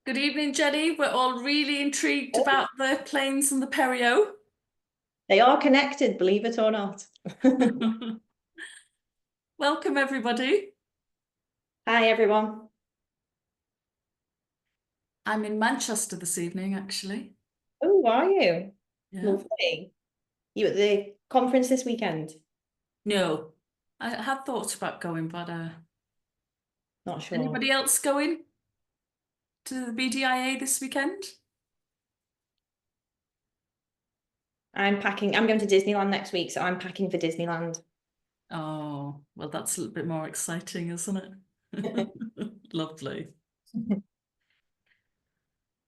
Good evening, Jenny. We're all really intrigued Oh, about the planes and the Perio. they are connected, believe it or not. Welcome, everybody. Hi, everyone. I'm in Manchester this evening, actually. Oh, are you? Yeah. Lovely. You at the conference this weekend? No, I had thought about going, but Not sure. anybody else going to the BDIA this weekend? I'm packing. I'm going to Disneyland next week, so I'm packing for Disneyland. Oh, well, that's a little bit more exciting, isn't it? Lovely.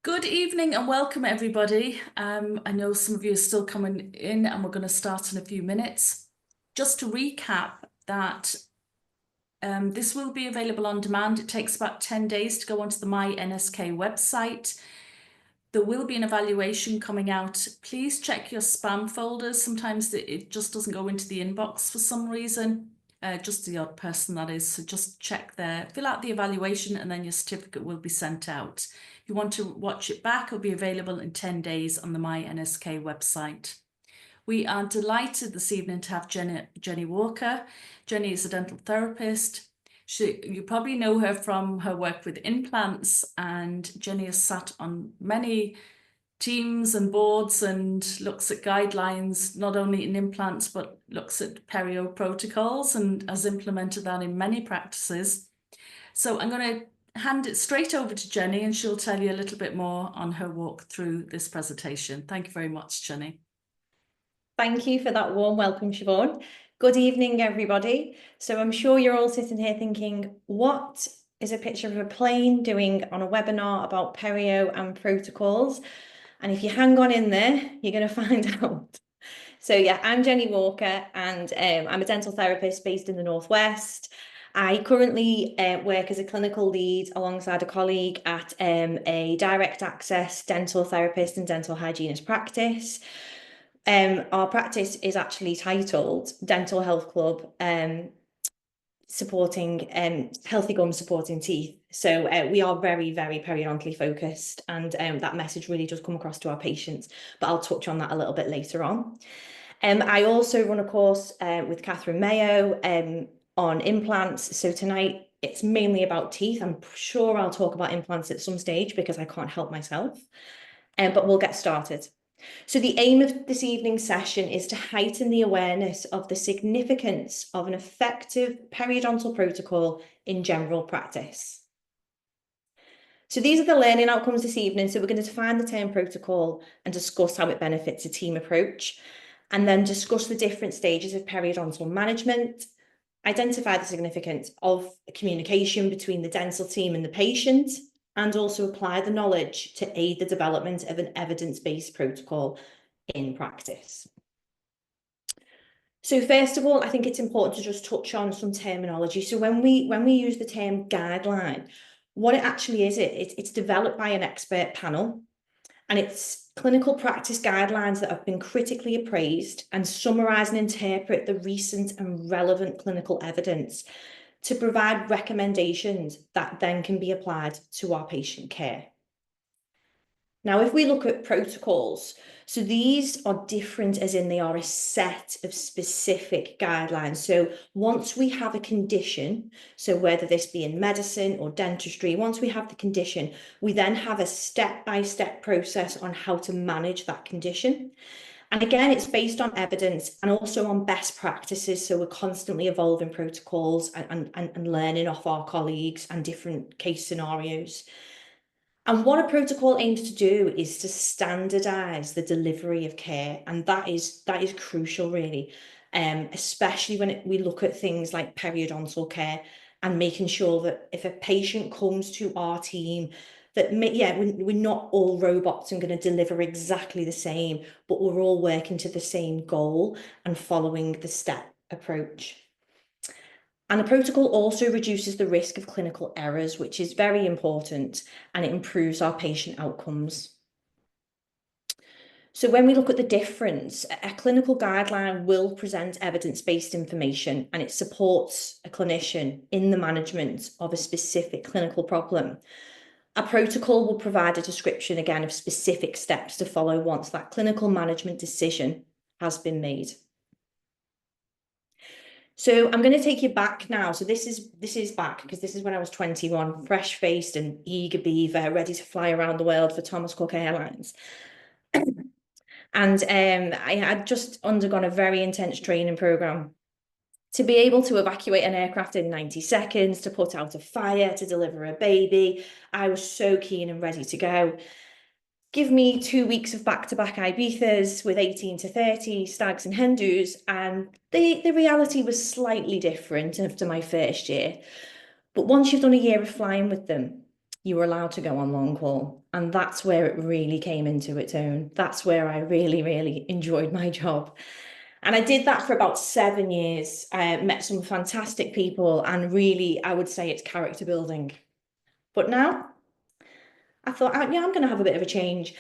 Good evening and welcome, everybody. I know some of you are still coming in, and we're going to start in a few minutes. Just to recap that this will be available on demand. It takes about 10 days to go onto the My NSK website. There will be an evaluation coming out. Please check your spam folders. Sometimes it just doesn't go into the inbox for some reason. Just the odd person, that is. So just check there, fill out the evaluation, and then your certificate will be sent out. If you want to watch it back, it'll be available in 10 days on the My NSK website. We are delighted this evening to have Jenny Walker. Jenny is a dental therapist. You probably know her from her work with implants, and Jenny has sat on many teams and boards and looks at guidelines, not only in implants, but looks at perio protocols and has implemented that in many practices. So I'm going to hand it straight over to Jenny, and she'll tell you a little bit more on her walk through this presentation. Thank you very much, Jenny. Thank you for that warm welcome, Siobhan. Good evening, everybody. So I'm sure you're all sitting here thinking, what is a picture of a plane doing on a webinar about perio and protocols? And if you hang on in there, you're going to find out. So yeah, I'm Jenny Walker, and I'm a dental therapist based in the Northwest. I currently work as a clinical lead alongside a colleague at a direct access dental therapist and dental hygienist practice. Our practice is actually titled Dental Health Club, supporting healthy gums, supporting teeth. So we are very, very periodontally focused, and that message really does come across to our patients, but I'll touch on that a little bit later on. I also run a course with Catherine Mayo on implants. So tonight it's mainly about teeth. I'm sure I'll talk about implants at some stage because I can't help myself, but we'll get started. So the aim of this evening's session is to heighten the awareness of the significance of an effective periodontal protocol in general practice. So these are the learning outcomes this evening. So we're going to define the term protocol and discuss how it benefits a team approach, and then discuss the different stages of periodontal management, identify the significance of communication between the dental team and the patient, and also apply the knowledge to aid the development of an evidence-based protocol in practice. So first of all, I think it's important to just touch on some terminology. So when we use the term guideline, what it actually is, it's developed by an expert panel, and it's clinical practice guidelines that have been critically appraised and summarize and interpret the recent and relevant clinical evidence to provide recommendations that then can be applied to our patient care. Now, if we look at protocols, so these are different as in they are a set of specific guidelines. So once we have a condition, so whether this be in medicine or dentistry, once we have the condition, we then have a step-by-step process on how to manage that condition. And again, it's based on evidence and also on best practices. So we're constantly evolving protocols and learning off our colleagues and different case scenarios. And what a protocol aims to do is to standardize the delivery of care. And that is crucial, really, especially when we look at things like periodontal care and making sure that if a patient comes to our team, that, yeah, we're not all robots and going to deliver exactly the same, but we're all working to the same goal and following the step approach. And the protocol also reduces the risk of clinical errors, which is very important, and it improves our patient outcomes. So when we look at the difference, a clinical guideline will present evidence-based information, and it supports a clinician in the management of a specific clinical problem. A protocol will provide a description again of specific steps to follow once that clinical management decision has been made. So I'm going to take you back now. So this is back because this is when I was 21, fresh-faced and eager beaver, ready to fly around the world for Thomas Cook Airlines. And I had just undergone a very intense training program to be able to evacuate an aircraft in 90 seconds, to put out a fire, to deliver a baby. I was so keen and ready to go. Give me 2 weeks of back-to-back Ibizas with 18 to 30 stags and hen do's, and the reality was slightly different after my first year. But once you've done a year of flying with them, you were allowed to go on long haul. And that's where it really came into its own. That's where I really, really enjoyed my job. And I did that for about 7 years. I met some fantastic people, and really, I would say it's character building. But now I thought, yeah, I'm going to have a bit of a change.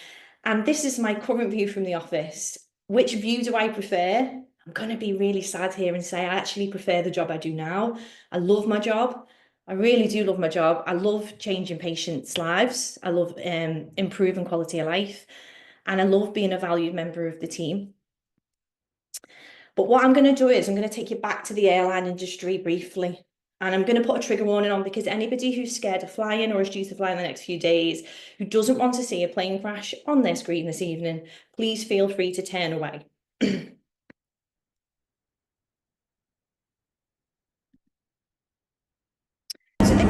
And this is my current view from the office. Which view do I prefer? I'm going to be really sad here and say I actually prefer the job I do now. I love my job. I really do love my job. I love changing patients' lives. I love improving quality of life. And I love being a valued member of the team. But what I'm going to do is I'm going to take you back to the airline industry briefly. And I'm going to put a trigger warning on, because anybody who's scared of flying or is due to fly in the next few days, who doesn't want to see a plane crash on their screen this evening, please feel free to turn away. So this,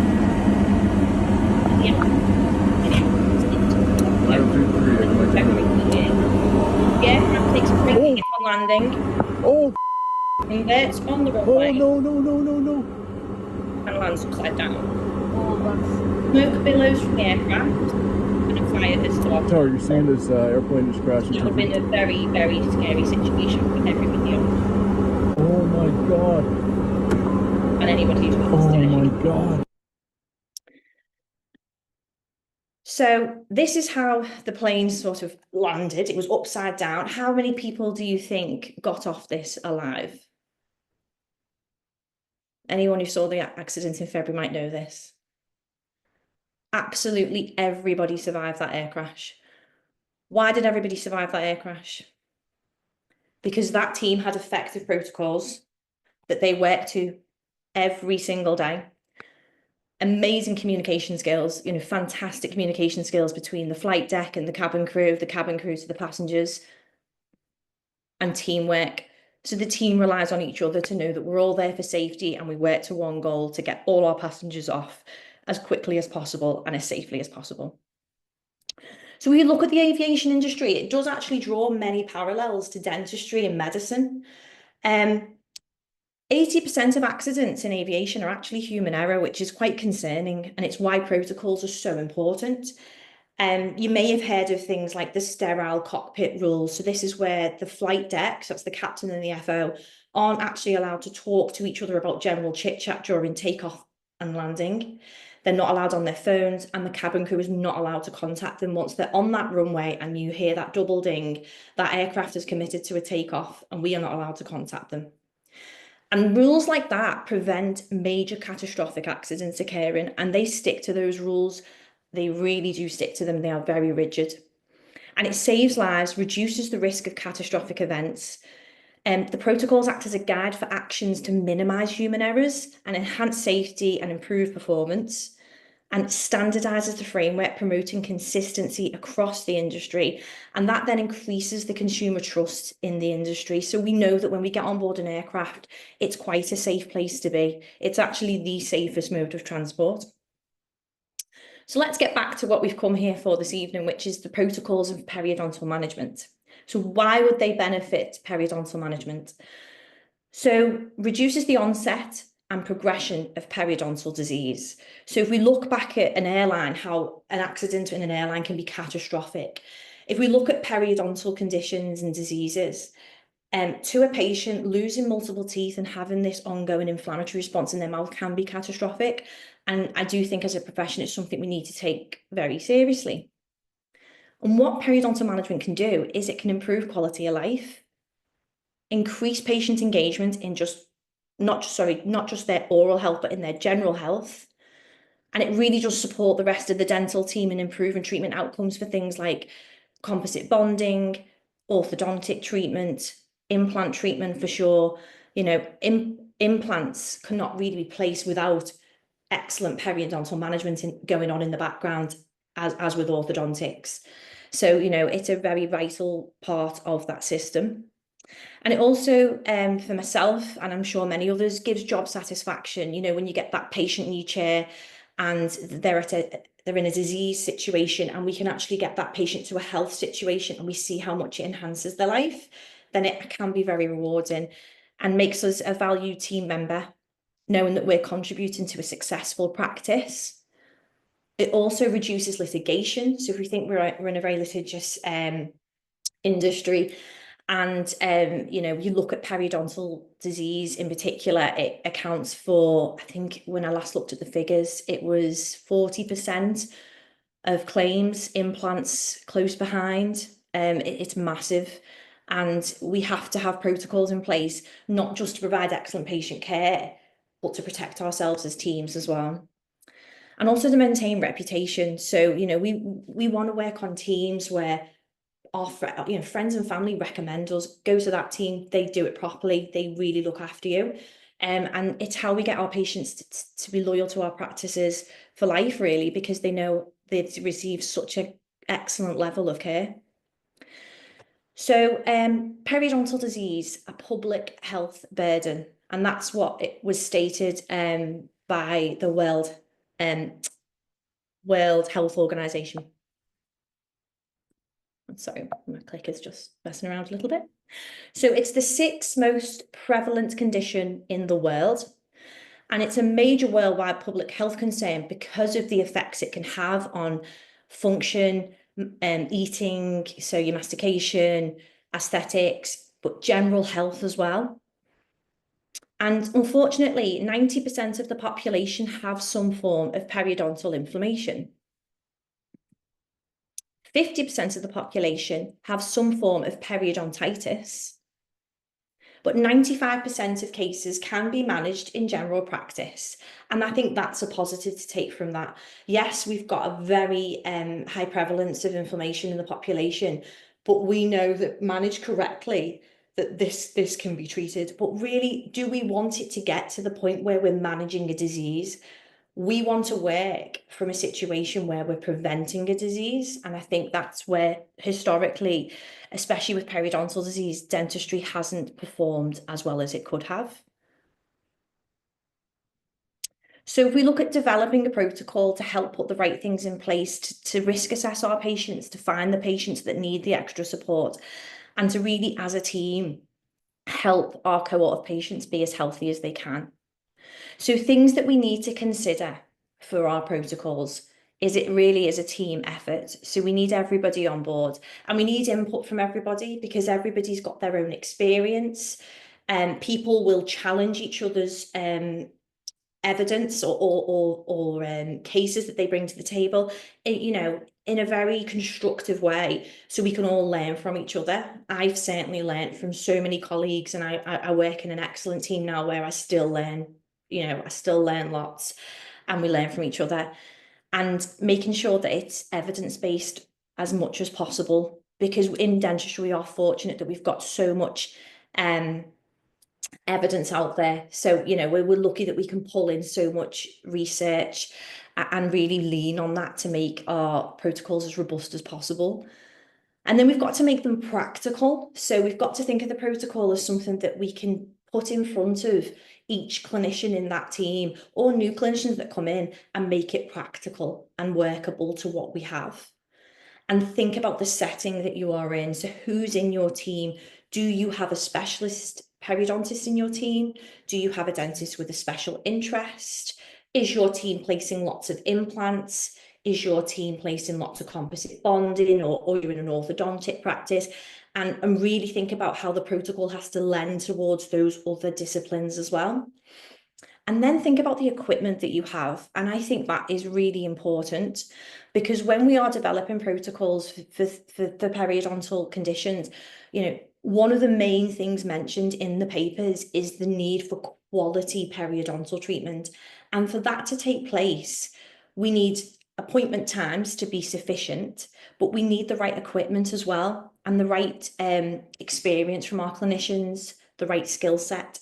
the aircraft takes a quick hit on landing. Oh, Inverts on the runway. oh, no. And lands upside down. Oh, that's... Smoke billows from the aircraft, and a fire has started. Sorry, you're saying this airplane is crashing? It would have been a very, very scary situation for everybody else. Oh my God. And anybody who's Oh my God. So this is how the plane sort of landed. It was upside down. How many people do you think got off this alive? Anyone who saw the accident in February might know this. Absolutely everybody survived that air crash. Why did everybody survive that air crash? Because that team had effective protocols that they worked to every single day. Amazing communication skills, fantastic communication skills between the flight deck and the cabin crew to the passengers, and teamwork. So the team relies on each other to know that we're all there for safety, and we work to one goal to get all our passengers off as quickly as possible and as safely as possible. So when you look at the aviation industry, it does actually draw many parallels to dentistry and medicine. 80% of accidents in aviation are actually human error, which is quite concerning, and it's why protocols are so important. You may have heard of things like the sterile cockpit rules. So this is where the flight deck, so that's the captain and the FO, aren't actually allowed to talk to each other about general chit-chat during takeoff and landing. They're not allowed on their phones, and the cabin crew is not allowed to contact them once they're on that runway and you hear that double ding. That aircraft is committed to a takeoff, and we are not allowed to contact them. And rules like that prevent major catastrophic accidents occurring, and they stick to those rules. They really do stick to them. They are very rigid. And it saves lives, reduces the risk of catastrophic events. The protocols act as a guide for actions to minimize human errors and enhance safety and improve performance, and standardizes the framework, promoting consistency across the industry. And that then increases the consumer trust in the industry. So we know that when we get on board an aircraft, it's quite a safe place to be. It's actually the safest mode of transport. So let's get back to what we've come here for this evening, which is the protocols of periodontal management. So why would they benefit periodontal management? So reduces the onset and progression of periodontal disease. So if we look back at an airline, how an accident in an airline can be catastrophic. If we look at periodontal conditions and diseases, to a patient, losing multiple teeth and having this ongoing inflammatory response in their mouth can be catastrophic. And I do think as a profession, it's something we need to take very seriously. And what periodontal management can do is it can improve quality of life, increase patient engagement in not just their oral health, but in their general health, And it really does support the rest of the dental team in improving treatment outcomes for things like composite bonding, orthodontic treatment, implant treatment for sure. You know, implants cannot really be placed without excellent periodontal management going on in the background, as with orthodontics. So, you know, it's a very vital part of that system. And it also, for myself, and I'm sure many others, gives job satisfaction. You know, when you get that patient in your chair and they're in a disease situation, and we can actually get that patient to a health situation and we see how much it enhances their life, then it can be very rewarding and makes us a valued team member, knowing that we're contributing to a successful practice. It also reduces litigation. So if we think we're in a very litigious industry, and you know, you look at periodontal disease in particular, it accounts for, I think when I last looked at the figures, it was 40% of claims, implants close behind. It's massive. And we have to have protocols in place, not just to provide excellent patient care, but to protect ourselves as teams as well. And also to maintain reputation. So, you know, we want to work on teams where our friends and family recommend us, go to that team, they do it properly, they really look after you. And it's how we get our patients to be loyal to our practices for life, really, because they know they've received such an excellent level of care. So periodontal disease, a public health burden, and that's what it was stated by the World Health Organization. I'm sorry, my clicker's just messing around a little bit. So it's the 6th most prevalent condition in the world, and it's a major worldwide public health concern because of the effects it can have on function, eating, so your mastication, aesthetics, but general health as well. And unfortunately, 90% of the population have some form of periodontal inflammation. 50% of the population have some form of periodontitis, but 95% of cases can be managed in general practice. And I think that's a positive to take from that. Yes, we've got a very high prevalence of inflammation in the population, but we know that managed correctly, that this can be treated. But really, do we want it to get to the point where we're managing a disease? We want to work from a situation where we're preventing a disease. And I think that's where historically, especially with periodontal disease, dentistry hasn't performed as well as it could have. So if we look at developing a protocol to help put the right things in place, to risk assess our patients, to find the patients that need the extra support, and to really, as a team, help our cohort of patients be as healthy as they can. So things that we need to consider for our protocols is it really is a team effort. So we need everybody on board, and we need input from everybody because everybody's got their own experience, and people will challenge each other's evidence or cases that they bring to the table, you know, in a very constructive way, so we can all learn from each other. I've certainly learned from so many colleagues, and I work in an excellent team now where I still learn, you know, I still learn lots, and we learn from each other, and making sure that it's evidence-based as much as possible, because in dentistry we are fortunate that we've got so much evidence out there. So, you know, we're lucky that we can pull in so much research and really lean on that to make our protocols as robust as possible. And then we've got to make them practical. So we've got to think of the protocol as something that we can put in front of each clinician in that team or new clinicians that come in and make it practical and workable to what we have. And think about the setting that you are in. So who's in your team? Do you have a specialist periodontist in your team? Do you have a dentist with a special interest? Is your team placing lots of implants? Is your team placing lots of composite bonding, or you're in an orthodontic practice? And really think about how the protocol has to lend towards those other disciplines as well. And then think about the equipment that you have. And I think that is really important, because when we are developing protocols for the periodontal conditions, you know, one of the main things mentioned in the papers is the need for quality periodontal treatment. And for that to take place, we need appointment times to be sufficient, but we need the right equipment as well, and the right experience from our clinicians, the right skill set.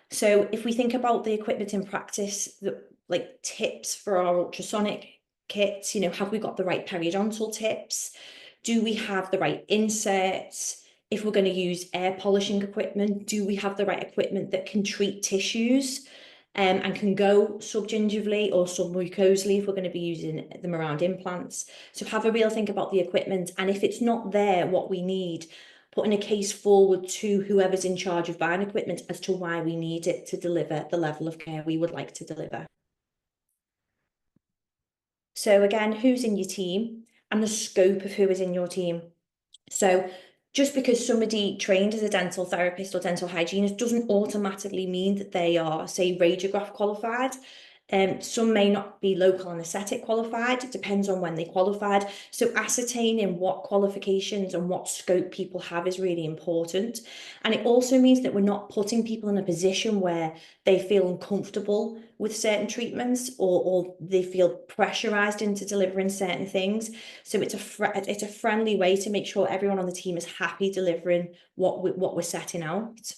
So if we think about the equipment in practice, like tips for our ultrasonic kits, you know, have we got the right periodontal tips? Do we have the right inserts? If we're going to use air polishing equipment, do we have the right equipment that can treat tissues and can go subgingivally or submucosally if we're going to be using them around implants? So have a real think about the equipment, and if it's not there, what we need, putting a case forward to whoever's in charge of buying equipment as to why we need it to deliver the level of care we would like to deliver. So again, who's in your team and the scope of who is in your team. So just because somebody trained as a dental therapist or dental hygienist doesn't automatically mean that they are, say, radiograph qualified. Some may not be local anaesthetic qualified. It depends on when they qualified. So ascertaining what qualifications and what scope people have is really important. And it also means that we're not putting people in a position where they feel uncomfortable with certain treatments or they feel pressurized into delivering certain things. So it's a friendly way to make sure everyone on the team is happy delivering what we're setting out.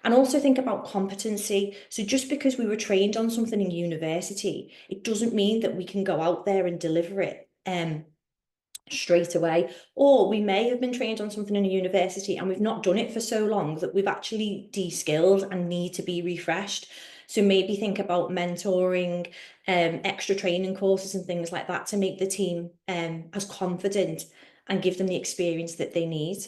And also think about competency. So just because we were trained on something in university, it doesn't mean that we can go out there and deliver it straight away. Or we may have been trained on something in a university and we've not done it for so long that we've actually de-skilled and need to be refreshed. So maybe think about mentoring, extra training courses and things like that to make the team as confident and give them the experience that they need.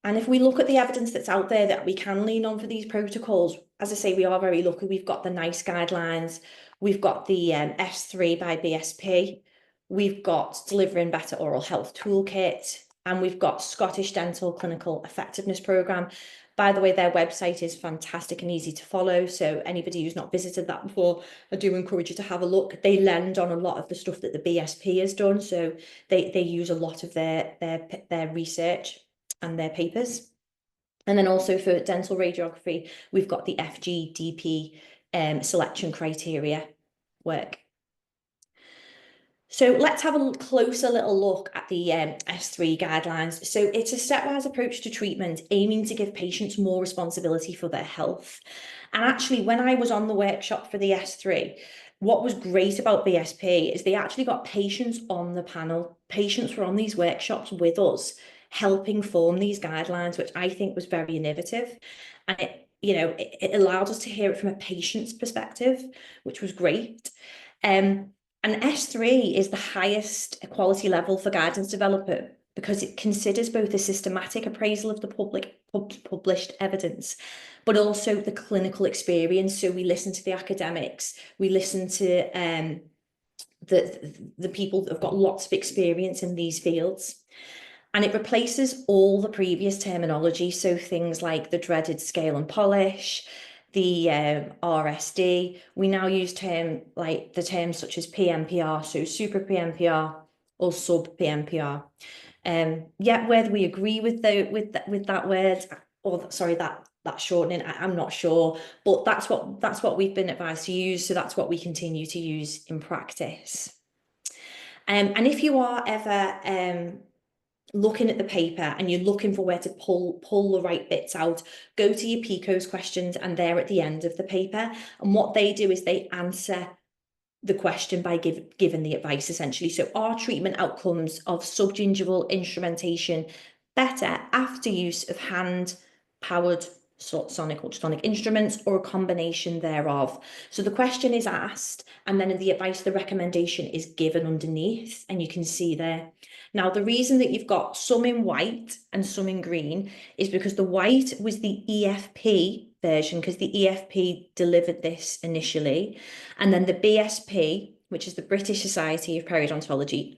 And if we look at the evidence that's out there that we can lean on for these protocols, as I say, we are very lucky. We've got the NICE guidelines, we've got the S3 by BSP, we've got Delivering Better Oral Health Toolkit, and we've got Scottish Dental Clinical Effectiveness Programme. By the way, their website is fantastic and easy to follow. So anybody who's not visited that before, I do encourage you to have a look. They lend on a lot of the stuff that the BSP has done. So they use a lot of their research and their papers. And then also for dental radiography, we've got the FGDP selection criteria work. So let's have a closer little look at the S3 guidelines. So it's a stepwise approach to treatment aiming to give patients more responsibility for their health. And actually, when I was on the workshop for the S3, what was great about BSP is they actually got patients on the panel. Patients were on these workshops with us, helping form these guidelines, which I think was very innovative. And it allowed us to hear it from a patient's perspective, which was great. And S3 is the highest quality level for guidance developer because it considers both a systematic appraisal of the published evidence, but also the clinical experience. So we listen to the academics, we listen to the people that have got lots of experience in these fields. And it replaces all the previous terminology, so things like the dreaded scale and polish, the RSD. We now use terms such as PMPR, so super PMPR or sub PMPR. Yet whether we agree with that word or sorry that shortening, I'm not sure, but that's what we've been advised to use, so that's what we continue to use in practice. And if you are ever looking at the paper and you're looking for where to pull the right bits out, go to your PICO's questions, and they're at the end of the paper. And what they do is they answer the question by giving the advice, essentially. So are treatment outcomes of subgingival instrumentation better after use of hand-powered sonic ultrasonic instruments or a combination thereof? So the question is asked, and then the advice, the recommendation is given underneath, and you can see there. Now, the reason that you've got some in white and some in green is because the white was the EFP version, because the EFP delivered this initially, and then the BSP, which is the British Society of Periodontology,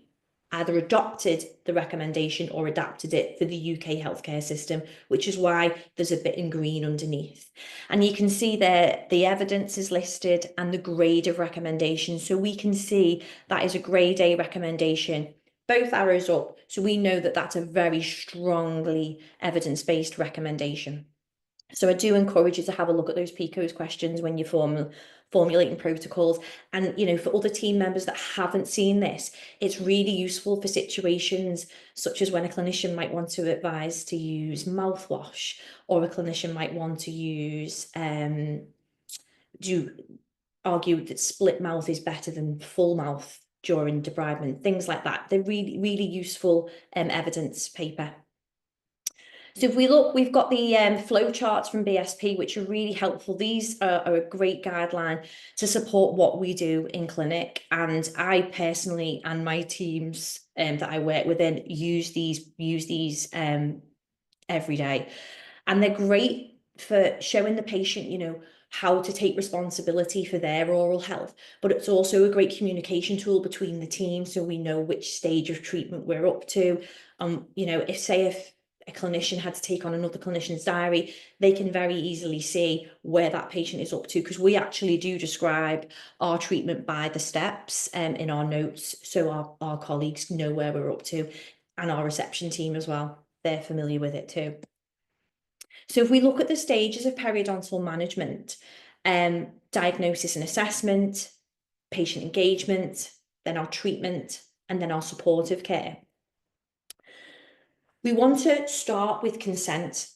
either adopted the recommendation or adapted it for the UK healthcare system, which is why there's a bit in green underneath. And you can see there the evidence is listed and the grade of recommendation. So we can see that is a grade A recommendation, both arrows up. So we know that that's a very strongly evidence-based recommendation. So I do encourage you to have a look at those PICOS questions when you're formulating protocols. And, you know, for other team members that haven't seen this, it's really useful for situations such as when a clinician might want to advise to use mouthwash, or a clinician might want to use, argue that split mouth is better than full mouth during debridement, things like that. They're really, really useful evidence paper. So if we look, we've got the flow charts from BSP, which are really helpful. These are a great guideline to support what we do in clinic. And I personally and my teams that I work within use these every day. And they're great for showing the patient, you know, how to take responsibility for their oral health, but it's also a great communication tool between the team, so we know which stage of treatment we're up to. You know, if a clinician had to take on another clinician's diary, they can very easily see where that patient is up to, because we actually do describe our treatment by the steps in our notes, so our colleagues know where we're up to, and our reception team as well, they're familiar with it too. So if we look at the stages of periodontal management, diagnosis and assessment, patient engagement, then our treatment, and then our supportive care. We want to start with consent,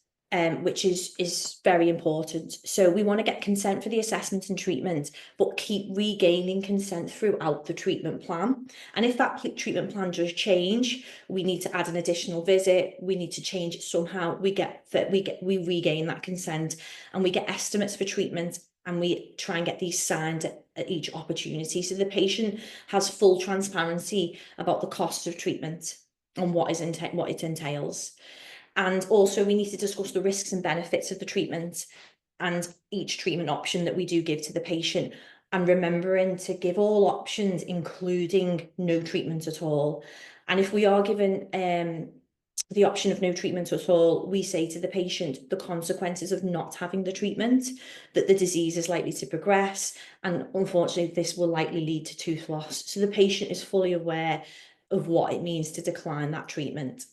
which is very important. So we want to get consent for the assessment and treatment, but keep regaining consent throughout the treatment plan. And if that treatment plan does change, we need to add an additional visit, we need to change it somehow, we regain that consent, and we get estimates for treatment, and we try and get these signed at each opportunity, so the patient has full transparency about the cost of treatment and what it entails. And also we need to discuss the risks and benefits of the treatment and each treatment option that we do give to the patient, and remembering to give all options, including no treatment at all. And if we are given the option of no treatment at all, we say to the patient the consequences of not having the treatment, that the disease is likely to progress, and unfortunately this will likely lead to tooth loss. So the patient is fully aware of what it means to decline that treatment.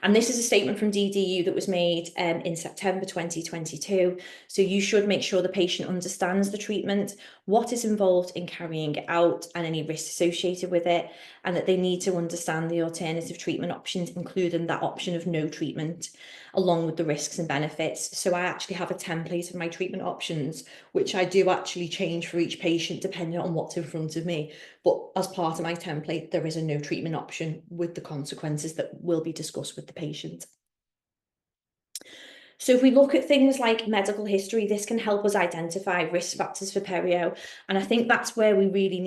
And this is a statement from DDU that was made in September 2022. So you should make sure the patient understands the treatment, what is involved in carrying it out, and any risks associated with it, and that they need to understand the alternative treatment options, including that option of no treatment, along with the risks and benefits. So I actually have a template of my treatment options, which I do actually change for each patient depending on what's in front of me. But as part of my template, there is a no treatment option with the consequences that will be discussed with the patient. So if we look at things like medical history, this can help us identify risk factors for perio. And I think that's where we really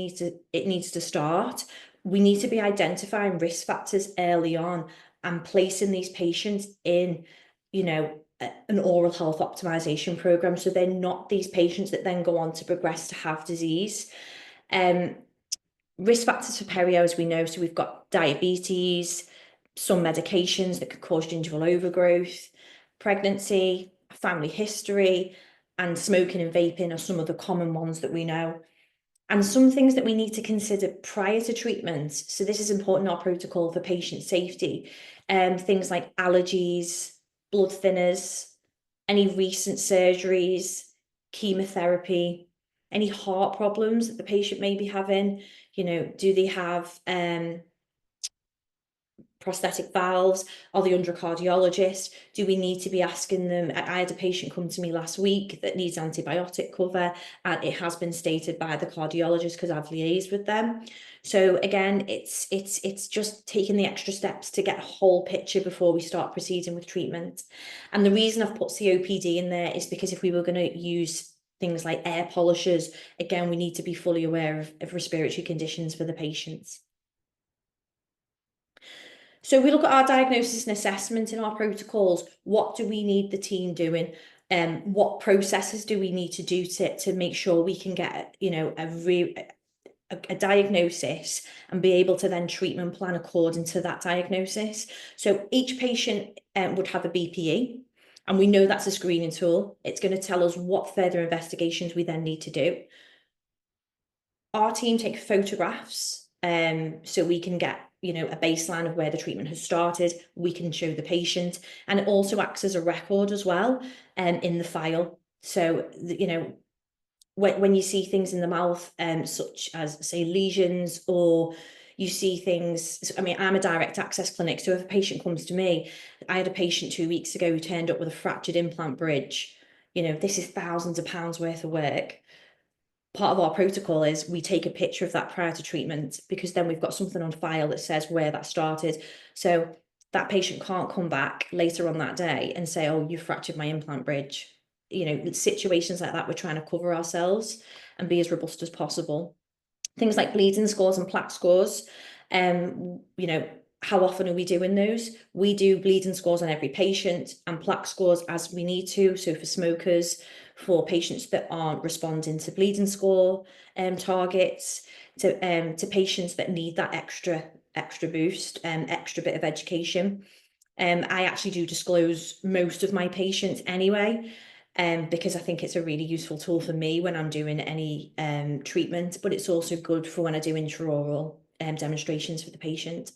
it needs to start. We need to be identifying risk factors early on and placing these patients in, you know, an oral health optimization program, so they're not these patients that then go on to progress to have disease. Risk factors for perio, as we know, so we've got diabetes, some medications that could cause gingival overgrowth, pregnancy, family history, and smoking and vaping are some of the common ones that we know. And some things that we need to consider prior to treatment. So this is important in our protocol for patient safety. Things like allergies, blood thinners, any recent surgeries, chemotherapy, any heart problems that the patient may be having. You know, do they have prosthetic valves? Are they under a cardiologist? Do we need to be asking them? I had a patient come to me last week that needs antibiotic cover, and it has been stated by the cardiologist because I've liaised with them. So again, it's just taking the extra steps to get a whole picture before we start proceeding with treatment. And the reason I've put COPD in there is because if we were going to use things like air polishers, again, we need to be fully aware of respiratory conditions for the patients. So we look at our diagnosis and assessment in our protocols. What do we need the team doing? What processes do we need to do to make sure we can get, you know, a diagnosis and be able to then treatment plan according to that diagnosis? So each patient would have a BPE, and we know that's a screening tool. It's going to tell us what further investigations we then need to do. Our team take photographs so we can get you know, a baseline of where the treatment has started. We can show the patient, and it also acts as a record as well, in the file. So, you know, when you see things in the mouth, such as, say, lesions, or you see things, I mean, I'm a direct access clinic, so if a patient comes to me, I had a patient 2 weeks ago who turned up with a fractured implant bridge. You know, this is thousands of pounds worth of work. Part of our protocol is we take a picture of that prior to treatment, because then we've got something on file that says where that started. So that patient can't come back later on that day and say, oh, you fractured my implant bridge. You know, situations like that, we're trying to cover ourselves and be as robust as possible. Things like bleeding scores and plaque scores, you know, how often are we doing those? We do bleeding scores on every patient and plaque scores as we need to. So for smokers, for patients that aren't responding to bleeding score targets, to patients that need that extra boost, extra bit of education. I actually do disclose most of my patients anyway, because I think it's a really useful tool for me when I'm doing any treatment, but it's also good for when I do intraoral demonstrations for the patient.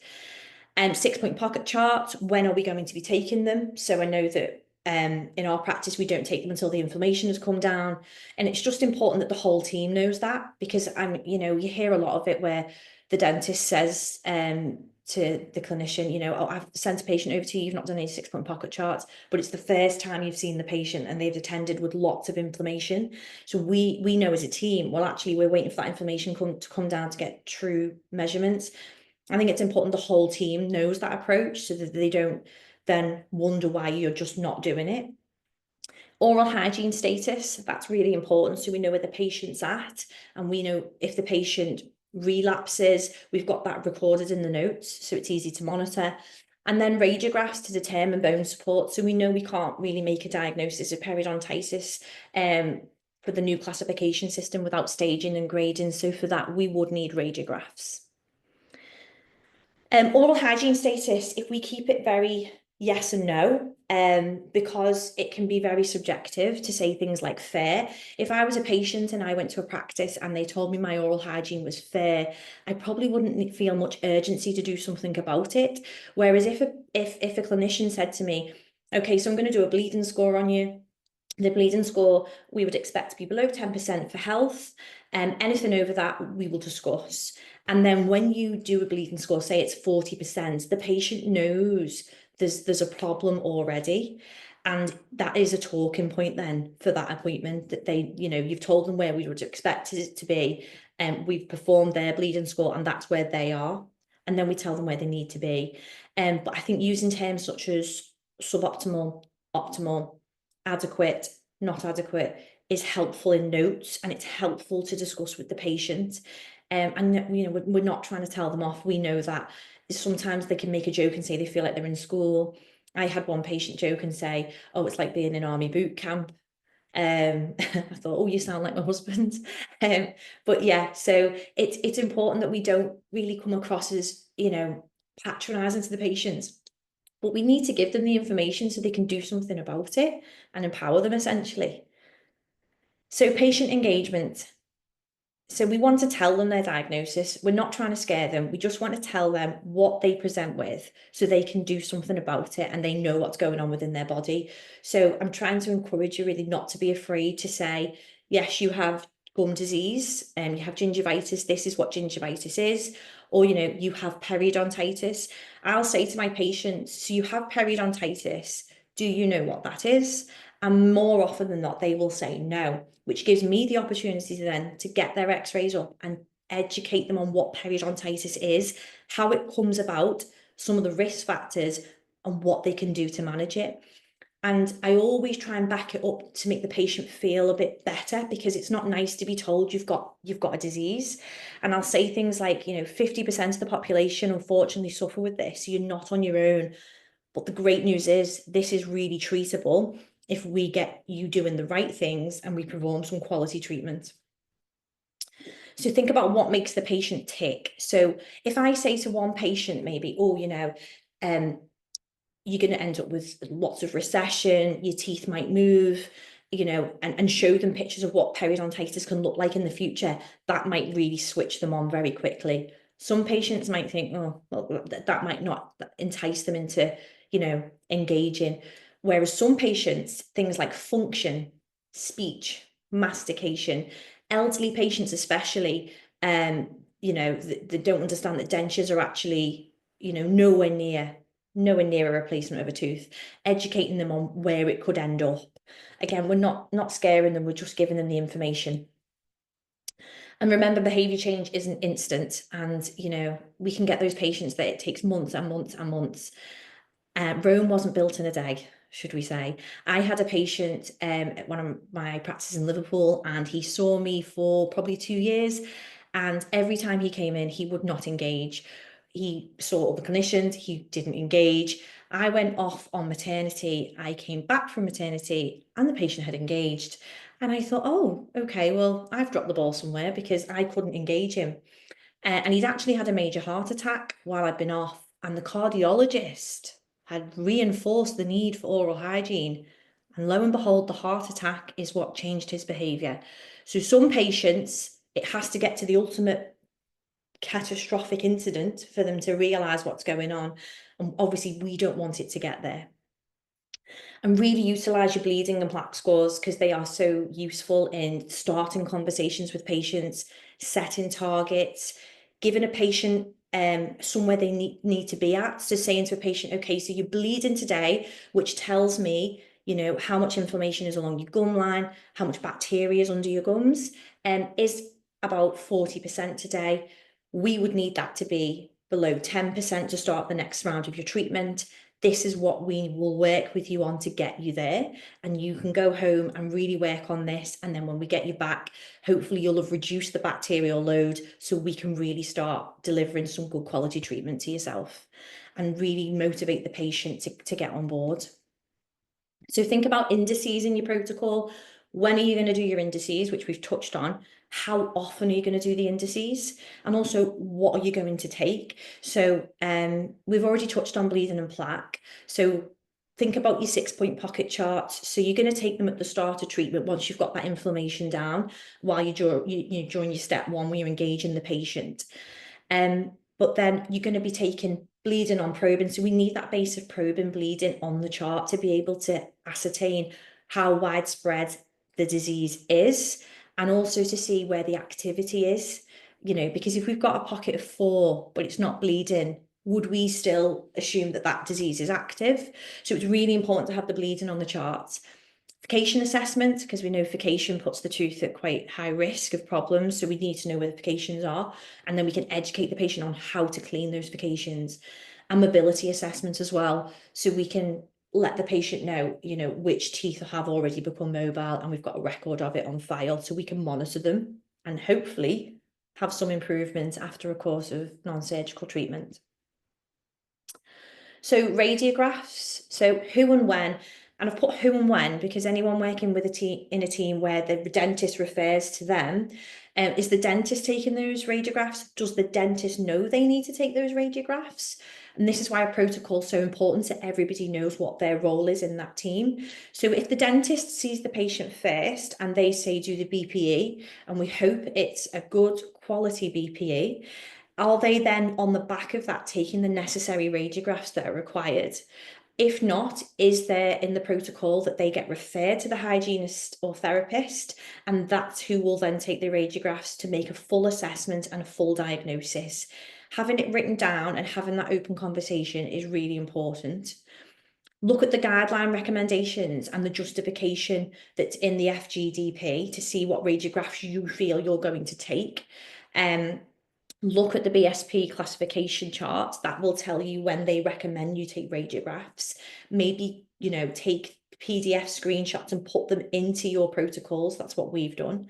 6-point pocket chart, when are we going to be taking them? So I know that in our practice, we don't take them until the inflammation has come down. And it's just important that the whole team knows that, because you know, you hear a lot of it where the dentist says to the clinician, you know, oh, I've sent a patient over to you, you've not done any 6-point pocket charts, but it's the first time you've seen the patient and they've attended with lots of inflammation. So we know as a team, well, actually, we're waiting for that inflammation to come down to get true measurements. I think it's important the whole team knows that approach, so that they don't then wonder why you're just not doing it. Oral hygiene status, that's really important. So we know where the patient's at, and we know if the patient relapses, we've got that recorded in the notes, so it's easy to monitor. And then radiographs to determine bone support. So we know we can't really make a diagnosis of periodontitis for the new classification system without staging and grading. So for that, we would need radiographs. Oral hygiene status, if we keep it very yes and no, because it can be very subjective to say things like fair. If I was a patient and I went to a practice and they told me my oral hygiene was fair, I probably wouldn't feel much urgency to do something about it. Whereas if a clinician said to me, okay, so I'm going to do a bleeding score on you, the bleeding score we would expect to be below 10% for health, and anything over that we will discuss. And then when you do a bleeding score, say it's 40%, the patient knows there's a problem already. And that is a talking point then for that appointment, that they, you know, you've told them where we would expect it to be, and we've performed their bleeding score and that's where they are. And then we tell them where they need to be. But I think using terms such as suboptimal, optimal, adequate, not adequate is helpful in notes, and it's helpful to discuss with the patient. And you know, we're not trying to tell them off. We know that sometimes they can make a joke and say they feel like they're in school. I had one patient joke and say, oh, it's like being in army boot camp. I thought, oh, you sound like my husband. But yeah, so it's important that we don't really come across as, you know, patronizing to the patients, but we need to give them the information so they can do something about it and empower them, essentially. So patient engagement. So we want to tell them their diagnosis. We're not trying to scare them. We just want to tell them what they present with so they can do something about it and they know what's going on within their body. So I'm trying to encourage you really not to be afraid to say, yes, you have gum disease and you have gingivitis. This is what gingivitis is. Or, you know, you have periodontitis. I'll say to my patients, so you have periodontitis. Do you know what that is? And more often than not, they will say no, which gives me the opportunity then to get their x-rays up and educate them on what periodontitis is, how it comes about, some of the risk factors, and what they can do to manage it. And I always try and back it up to make the patient feel a bit better, because it's not nice to be told you've got a disease. And I'll say things like, you know, 50% of the population unfortunately suffer with this. So you're not on your own. But the great news is this is really treatable if we get you doing the right things and we perform some quality treatment. So think about what makes the patient tick. So if I say to one patient maybe, oh, you know, you're going to end up with lots of recession, your teeth might move, you know, and show them pictures of what periodontitis can look like in the future, that might really switch them on very quickly. Some patients might think, oh, well, that might not entice them into, engaging. Whereas some patients, things like function, speech, mastication, elderly patients especially, they don't understand that dentures are actually, nowhere near a replacement of a tooth. Educating them on where it could end up. Again, we're not scaring them, we're just giving them the information. And remember, behavior change isn't instant, and we can get those patients that it takes months and months and months. Rome wasn't built in a day, should we say. I had a patient at one of my practices in Liverpool, and he saw me for probably 2 years, and every time he came in, he would not engage. He saw all the clinicians, he didn't engage. I went off on maternity, I came back from maternity, and the patient had engaged. And I thought, oh, okay, well, I've dropped the ball somewhere because I couldn't engage him. And he'd actually had a major heart attack while I'd been off, and the cardiologist had reinforced the need for oral hygiene. And lo and behold, the heart attack is what changed his behaviour. So some patients, it has to get to the ultimate catastrophic incident for them to realise what's going on. And obviously, we don't want it to get there. And really utilise your bleeding and plaque scores, because they are so useful in starting conversations with patients, setting targets, giving a patient somewhere they need to be at. So saying to a patient, okay, so you're bleeding today, which tells me, how much inflammation is along your gum line, how much bacteria is under your gums, is about 40% today. We would need that to be below 10% to start the next round of your treatment. This is what we will work with you on to get you there, and you can go home and really work on this, and then when we get you back, hopefully you'll have reduced the bacterial load so we can really start delivering some good quality treatment to yourself and really motivate the patient to get on board. So think about indices in your protocol. When are you going to do your indices, which we've touched on? How often are you going to do the indices? And also, what are you going to take? So we've already touched on bleeding and plaque. So think about your 6-point pocket charts. So you're going to take them at the start of treatment once you've got that inflammation down, while during your step 1 where you're engaging the patient. But then you're going to be taking bleeding on probing. So we need that base of probing bleeding on the chart to be able to ascertain how widespread the disease is, and also to see where the activity is, because if we've got a pocket of 4, but it's not bleeding, would we still assume that disease is active? So it's really important to have the bleeding on the charts. Furcation assessment, because we know furcation puts the tooth at quite high risk of problems, so we need to know where the furcations are, and then we can educate the patient on how to clean those furcations. And mobility assessment as well, so we can let the patient know, which teeth have already become mobile, and we've got a record of it on file, so we can monitor them and hopefully have some improvement after a course of non-surgical treatment. So radiographs, so who and when. And I've put who and when because anyone working with in a team where the dentist refers to them, is the dentist taking those radiographs? Does the dentist know they need to take those radiographs? And this is why a protocol is so important, so everybody knows what their role is in that team. So if the dentist sees the patient first and they say do the BPE, and we hope it's a good quality BPE, are they then on the back of that taking the necessary radiographs that are required? If not, is there in the protocol that they get referred to the hygienist or therapist, and that's who will then take the radiographs to make a full assessment and a full diagnosis? Having it written down and having that open conversation is really important. Look at the guideline recommendations and the justification that's in the FGDP to see what radiographs you feel you're going to take. Look at the BSP classification chart. That will tell you when they recommend you take radiographs. Maybe, take PDF screenshots and put them into your protocols. That's what we've done.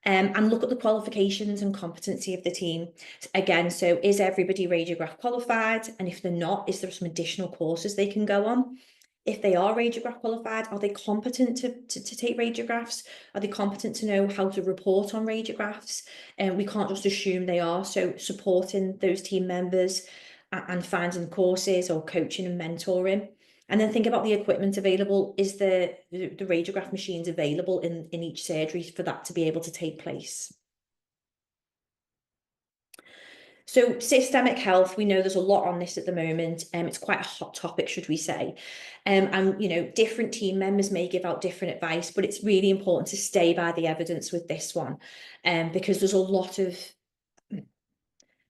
And look at the qualifications and competency of the team. Again, so is everybody radiograph qualified? And if they're not, is there some additional courses they can go on? If they are radiograph qualified, are they competent to take radiographs? Are they competent to know how to report on radiographs? And we can't just assume they are. So supporting those team members and finding courses or coaching and mentoring. And then think about the equipment available. Is the radiograph machines available in each surgery for that to be able to take place? So systemic health, we know there's a lot on this at the moment. It's quite a hot topic, should we say. And, you know, different team members may give out different advice, but it's really important to stay by the evidence with this one, because there's a lot of,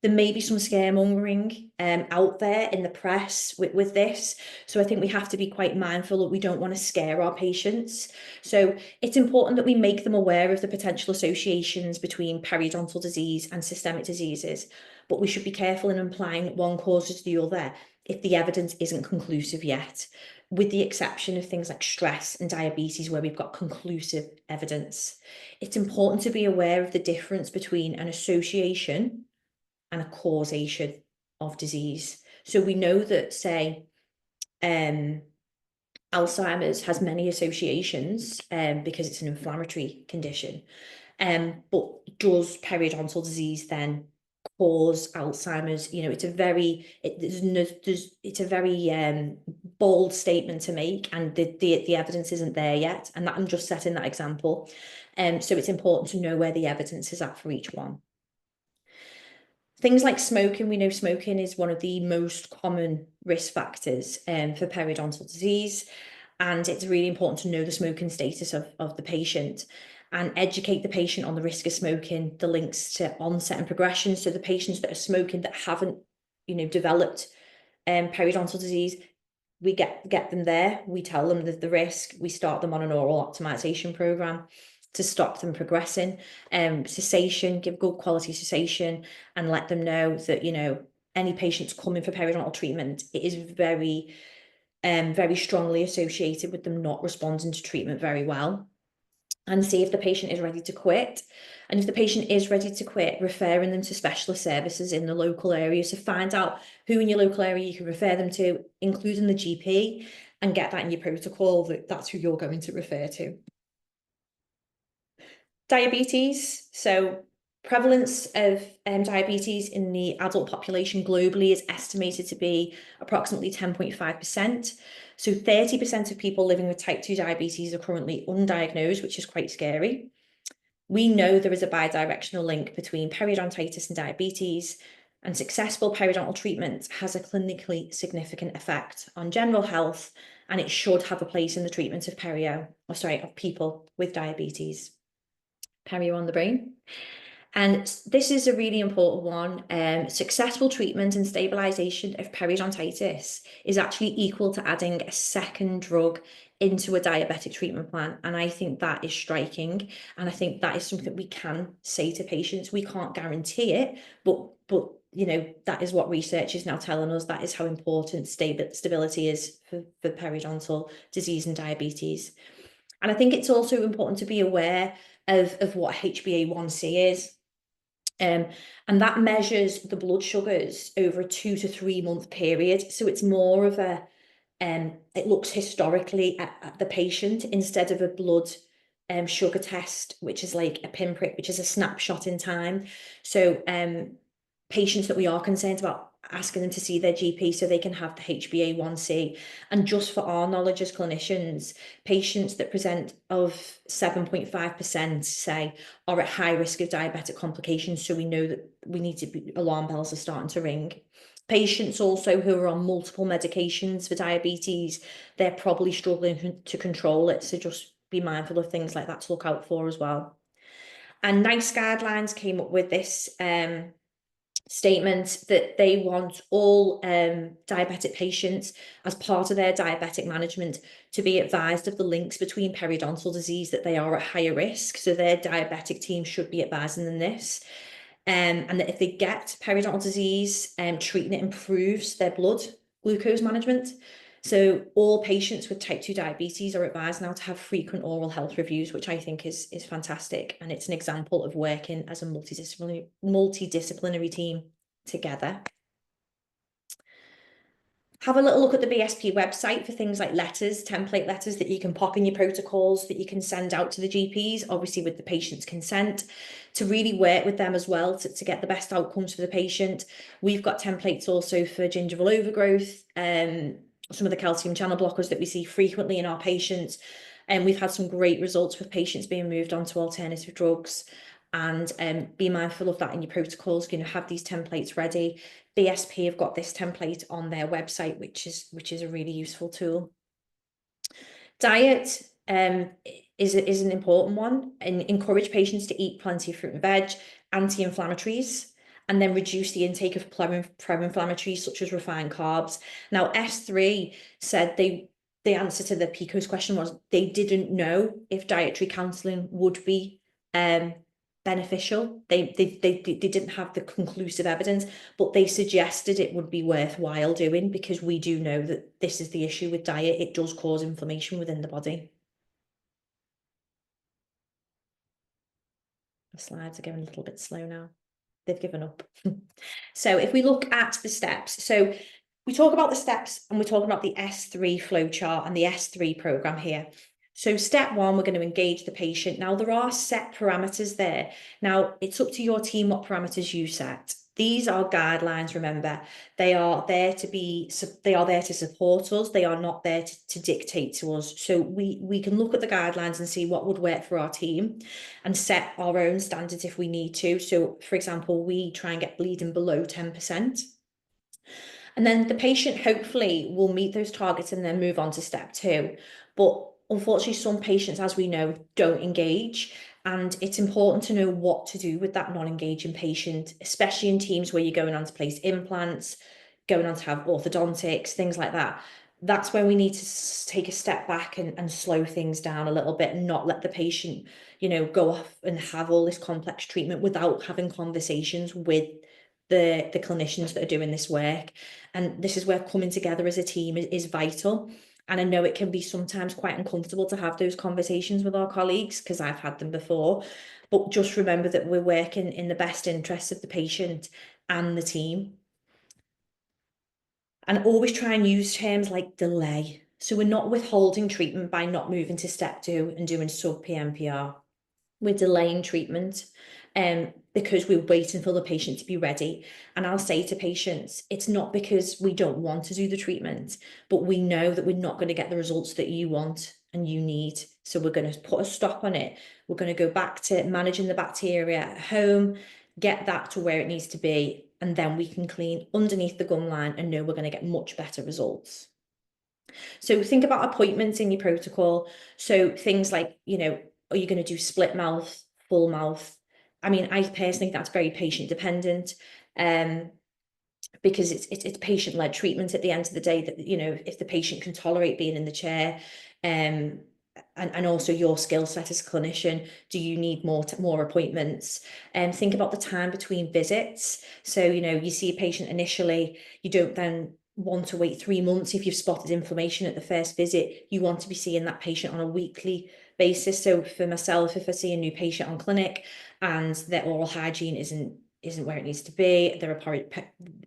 there may be some scaremongering out there in the press with this. So I think we have to be quite mindful that we don't want to scare our patients. So it's important that we make them aware of the potential associations between periodontal disease and systemic diseases, but we should be careful in implying that one causes the other if the evidence isn't conclusive yet, with the exception of things like stress and diabetes, where we've got conclusive evidence. It's important to be aware of the difference between an association and a causation of disease. So we know that, say, Alzheimer's has many associations because it's an inflammatory condition. But does periodontal disease then cause Alzheimer's? You know, it's a very bold statement to make, and the evidence isn't there yet. And that I'm just setting that example. So it's important to know where the evidence is at for each one. Things like smoking, we know smoking is one of the most common risk factors for periodontal disease, and it's really important to know the smoking status of the patient and educate the patient on the risk of smoking, the links to onset and progression. So the patients that are smoking that haven't, you know, developed periodontal disease, we get them there, we tell them the risk, we start them on an oral optimization program to stop them progressing. Cessation, give good quality cessation, and let them know that, you know, any patients coming for periodontal treatment, it is very strongly associated with them not responding to treatment very well. And see if the patient is ready to quit. And if the patient is ready to quit, referring them to specialist services in the local area. So find out who in your local area you can refer them to, including the GP, and get that in your protocol that that's who you're going to refer to. Diabetes. So prevalence of diabetes in the adult population globally is estimated to be approximately 10.5%. So 30% of people living with type 2 diabetes are currently undiagnosed, which is quite scary. We know there is a bidirectional link between periodontitis and diabetes, and successful periodontal treatment has a clinically significant effect on general health, and it should have a place in the treatment of of people with diabetes. Perio on the brain. And this is a really important one. Successful treatment and stabilization of periodontitis is actually equal to adding a second drug into a diabetic treatment plan. And I think that is striking. And I think that is something we can say to patients. We can't guarantee it, but you know, that is what research is now telling us. That is how important stability is for periodontal disease and diabetes. And I think it's also important to be aware of what HbA1c is. And that measures the blood sugars over a 2 to 3 month period. So it's more of a, it looks historically at the patient instead of a blood sugar test, which is like a pinprick, which is a snapshot in time. So patients that we are concerned about, asking them to see their GP so they can have the HbA1c. And just for our knowledge as clinicians, patients that present of 7.5%, say, are at high risk of diabetic complications. So we know that we need to be, alarm bells are starting to ring. Patients also who are on multiple medications for diabetes, they're probably struggling to control it. So just be mindful of things like that to look out for as well. And NICE guidelines came up with this statement that they want all diabetic patients, as part of their diabetic management, to be advised of the links between periodontal disease, that they are at higher risk. So their diabetic team should be advising them this. And that if they get periodontal disease, treating it improves their blood glucose management. So all patients with type 2 diabetes are advised now to have frequent oral health reviews, which I think is fantastic. And it's an example of working as a multidisciplinary team together. Have a little look at the BSP website for things like letters, template letters that you can pop in your protocols that you can send out to the GPs, obviously with the patient's consent, to really work with them as well to get the best outcomes for the patient. We've got templates also for gingival overgrowth, some of the calcium channel blockers that we see frequently in our patients. And we've had some great results with patients being moved on to alternative drugs. and be mindful of that in your protocols. Have these templates ready. BSP have got this template on their website, which is a really useful tool. Diet is an important one, and encourage patients to eat plenty of fruit and veg, anti-inflammatories, and then reduce the intake of pro-inflammatories such as refined carbs. Now, S3 said the answer to the PICO's question was they didn't know if dietary counselling would be beneficial. They didn't have the conclusive evidence, but they suggested it would be worthwhile doing, because we do know that this is the issue with diet. It does cause inflammation within the body. The slides are going a little bit slow now. They've given up. So if we look at the steps, so we talk about the steps and we're talking about the S3 flowchart and the S3 program here. So step one, we're going to engage the patient. Now, there are set parameters there. Now, it's up to your team what parameters you set. These are guidelines, remember. They are there to support us. They are not there to dictate to us. So we can look at the guidelines and see what would work for our team and set our own standards if we need to. So, for example, we try and get bleeding below 10%. And then the patient hopefully will meet those targets and then move on to step two. But unfortunately, some patients, as we know, don't engage. And it's important to know what to do with that non-engaging patient, especially in teams where you're going on to place implants, going on to have orthodontics, things like that. That's where we need to take a step back and slow things down a little bit and not let the patient, go off and have all this complex treatment without having conversations with the clinicians that are doing this work. And this is where coming together as a team is vital. And I know it can be sometimes quite uncomfortable to have those conversations with our colleagues, because I've had them before. But just remember that we're working in the best interests of the patient and the team. And always try and use terms like delay. So we're not withholding treatment by not moving to step two and doing sub-PMPR. We're delaying treatment because we're waiting for the patient to be ready. And I'll say to patients, it's not because we don't want to do the treatment, but we know that we're not going to get the results that you want and you need. So we're going to put a stop on it. We're going to go back to managing the bacteria at home, get that to where it needs to be, and then we can clean underneath the gum line and know we're going to get much better results. So think about appointments in your protocol. So things like, are you going to do split mouth, full mouth? I mean, I personally think that's very patient dependent, because it's patient-led treatment at the end of the day, that, if the patient can tolerate being in the chair, and also your skill set as a clinician, do you need more appointments? And think about the time between visits. So, you see a patient initially, you don't then want to wait 3 months. If you've spotted inflammation at the first visit, you want to be seeing that patient on a weekly basis. So for myself, if I see a new patient on clinic and their oral hygiene isn't where it needs to be, there are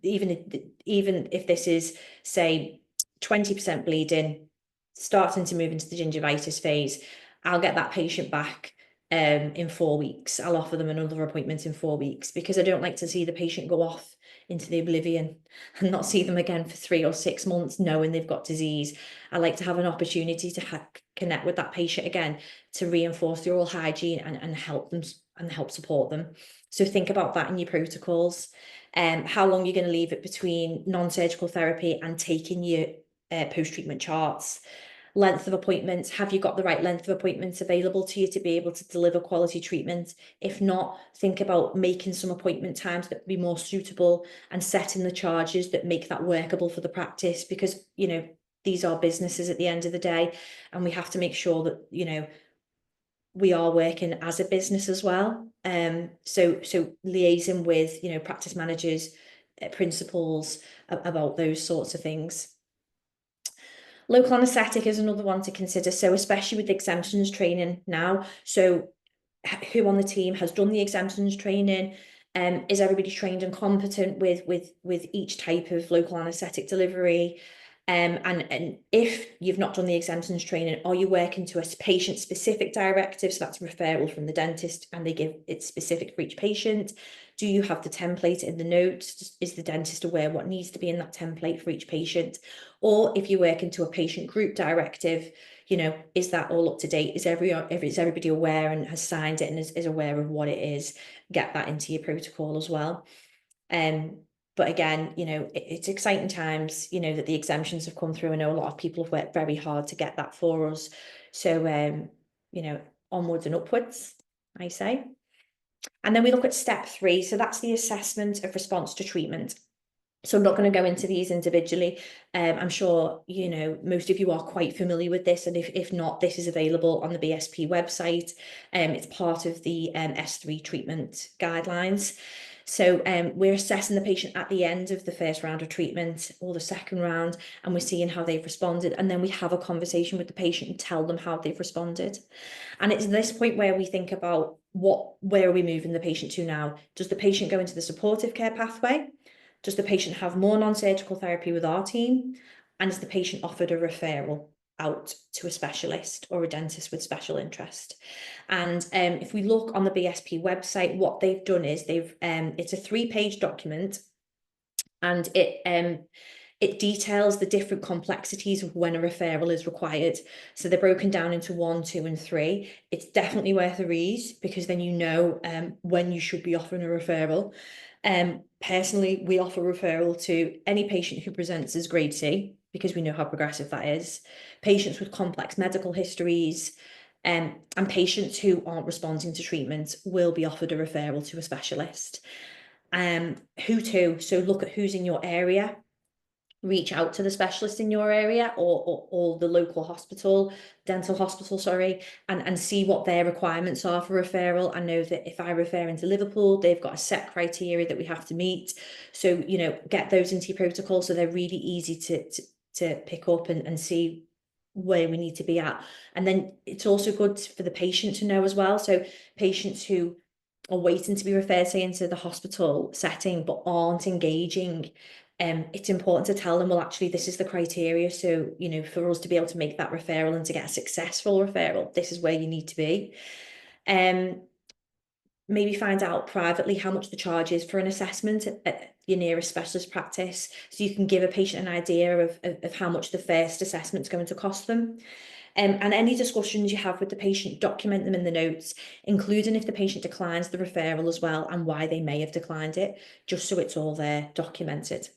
even if this is, say, 20% bleeding, starting to move into the gingivitis phase, I'll get that patient back in 4 weeks. I'll offer them another appointment in 4 weeks, because I don't like to see the patient go off into the oblivion and not see them again for 3 or 6 months knowing they've got disease. I like to have an opportunity to connect with that patient again, to reinforce the oral hygiene and help them and help support them. So think about that in your protocols. How long you're going to leave it between non-surgical therapy and taking your post-treatment charts. Length of appointments. Have you got the right length of appointments available to you to be able to deliver quality treatment? If not, think about making some appointment times that be more suitable and setting the charges that make that workable for the practice, because, these are businesses at the end of the day, and we have to make sure that, we are working as a business as well. So liaising with, practice managers, principals about those sorts of things. Local anaesthetic is another one to consider. So especially with the exemptions training now. So who on the team has done the exemptions training? Is everybody trained and competent with each type of local anaesthetic delivery? And if you've not done the exemptions training, are you working to a patient-specific directive? So that's referral from the dentist, and they give it specific for each patient. Do you have the template in the notes? Is the dentist aware what needs to be in that template for each patient? Or if you're working to a patient group directive, you know, is that all up to date? Is everybody aware and has signed it and is aware of what it is? Get that into your protocol as well. But again, you know, it's exciting times, you know, that the exemptions have come through. I know a lot of people have worked very hard to get that for us. So, you know, onwards and upwards, I say. And then we look at step 3. So that's the assessment of response to treatment. So I'm not going to go into these individually. I'm sure, you know, most of you are quite familiar with this. And if not, this is available on the BSP website. It's part of the S3 treatment guidelines. So we're assessing the patient at the end of the first round of treatment or the second round, and we're seeing how they've responded. And then we have a conversation with the patient and tell them how they've responded. And it's this point where we think about where are we moving the patient to now? Does the patient go into the supportive care pathway? Does the patient have more non-surgical therapy with our team? And is the patient offered a referral out to a specialist or a dentist with special interest? And if we look on the BSP website, what they've done is it's a 3-page document, and it details the different complexities of when a referral is required. So they're broken down into 1, 2, and 3. It's definitely worth a read, because then you know when you should be offering a referral. Personally, we offer referral to any patient who presents as grade C, because we know how progressive that is, patients with complex medical histories, and patients who aren't responding to treatment will be offered a referral to a specialist. Who to? So look at who's in your area. Reach out to the specialist in your area or the local hospital, dental hospital, sorry, and see what their requirements are for referral. I know that if I refer into Liverpool, they've got a set criteria that we have to meet. So, you know, get those into your protocol so they're really easy to pick up and see where we need to be at. And then it's also good for the patient to know as well. So patients who are waiting to be referred, say, into the hospital setting but aren't engaging, it's important to tell them, well, actually, this is the criteria. So, you know, for us to be able to make that referral and to get a successful referral, this is where you need to be. Maybe find out privately how much the charge is for an assessment at your nearest specialist practice, so you can give a patient an idea of how much the first assessment is going to cost them. And any discussions you have with the patient, document them in the notes, including if the patient declines the referral as well, and why they may have declined it, just so it's all there documented.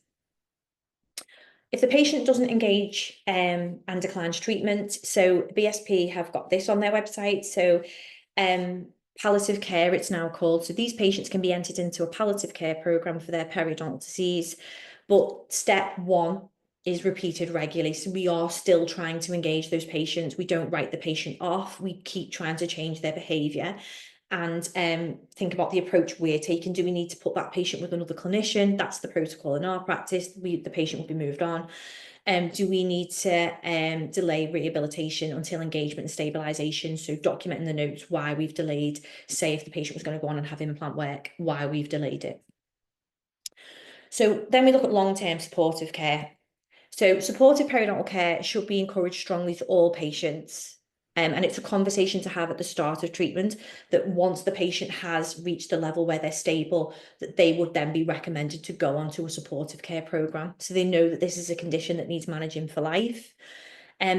If the patient doesn't engage and declines treatment, so BSP have got this on their website. So palliative care, it's now called. So these patients can be entered into a palliative care program for their periodontal disease. But step 1 is repeated regularly. So we are still trying to engage those patients. We don't write the patient off. We keep trying to change their behavior and think about the approach we're taking. Do we need to put that patient with another clinician? That's the protocol in our practice. The patient will be moved on. Do we need to delay rehabilitation until engagement and stabilization? So documenting the notes why we've delayed, say if the patient was going to go on and have implant work, why we've delayed it. So then we look at long-term supportive care. So supportive periodontal care should be encouraged strongly to all patients. And it's a conversation to have at the start of treatment, that once the patient has reached a level where they're stable, that they would then be recommended to go on to a supportive care program. So they know that this is a condition that needs managing for life.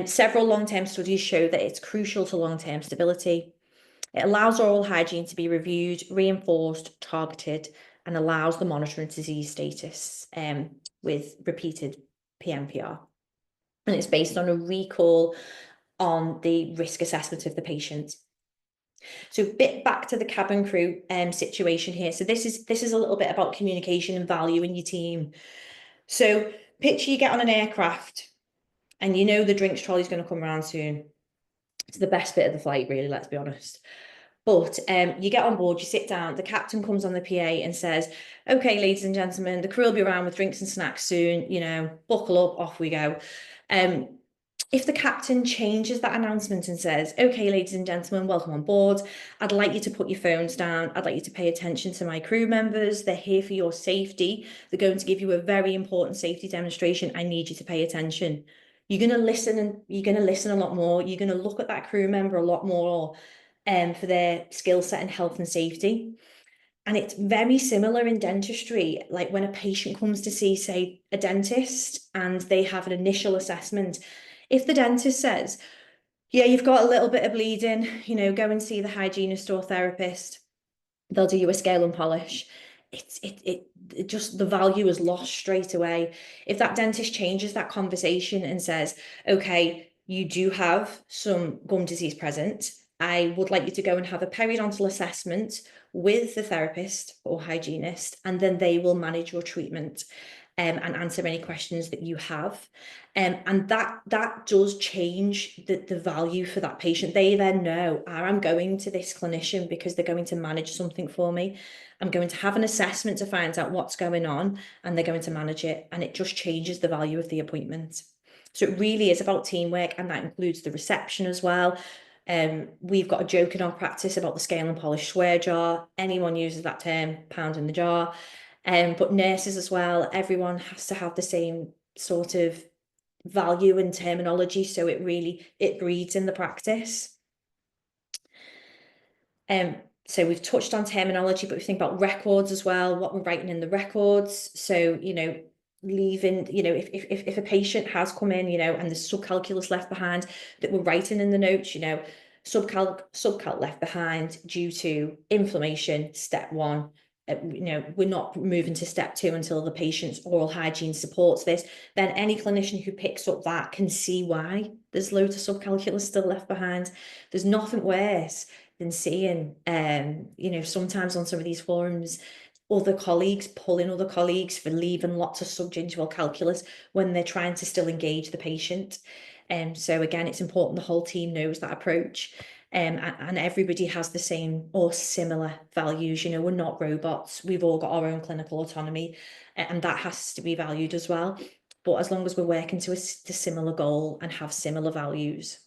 Several long-term studies show that it's crucial to long-term stability. It allows oral hygiene to be reviewed, reinforced, targeted, and allows the monitoring disease status with repeated PMPR. And it's based on a recall on the risk assessment of the patient. So bit back to the cabin crew situation here. So this is a little bit about communication and value in your team. So picture you get on an aircraft and you know the drinks trolley is going to come around soon. It's the best bit of the flight, really, let's be honest. But you get on board, you sit down, the captain comes on the PA and says, okay, ladies and gentlemen, the crew will be around with drinks and snacks soon, you know, buckle up, off we go. If the captain changes that announcement and says, okay, ladies and gentlemen, welcome on board. I'd like you to put your phones down. I'd like you to pay attention to my crew members. They're here for your safety. They're going to give you a very important safety demonstration. I need you to pay attention. You're going to listen, and you're going to listen a lot more. You're going to look at that crew member a lot more for their skill set and health and safety. And it's very similar in dentistry. Like when a patient comes to see, say, a dentist and they have an initial assessment, if the dentist says, Yeah, you've got a little bit of bleeding, go and see the hygienist or therapist. They'll do you a scale and polish. It just, the value is lost straight away. If that dentist changes that conversation and says, okay, you do have some gum disease present, I would like you to go and have a periodontal assessment with the therapist or hygienist, and then they will manage your treatment and answer any questions that you have. And that does change the value for that patient. They then know, I'm going to this clinician because they're going to manage something for me. I'm going to have an assessment to find out what's going on, and they're going to manage it. And it just changes the value of the appointment. So it really is about teamwork, and that includes the reception as well. We've got a joke in our practice about the scale and polish swear jar. Anyone uses that term, pound in the jar. But nurses as well, everyone has to have the same sort of value and terminology, so it breeds in the practice. So we've touched on terminology, but we think about records as well, what we're writing in the records. So, leaving, if a patient has come in, and there's subcalculus left behind, that we're writing in the notes, subcalc left behind due to inflammation, step 1. We're not moving to step 2 until the patient's oral hygiene supports this. Then any clinician who picks up that can see why there's loads of subcalculus still left behind. There's nothing worse than seeing, sometimes on some of these forums, other colleagues pulling other colleagues for leaving lots of subgingival calculus when they're trying to still engage the patient. So again, it's important the whole team knows that approach. And everybody has the same or similar values. We're not robots. We've all got our own clinical autonomy, and that has to be valued as well. But as long as we're working to a similar goal and have similar values.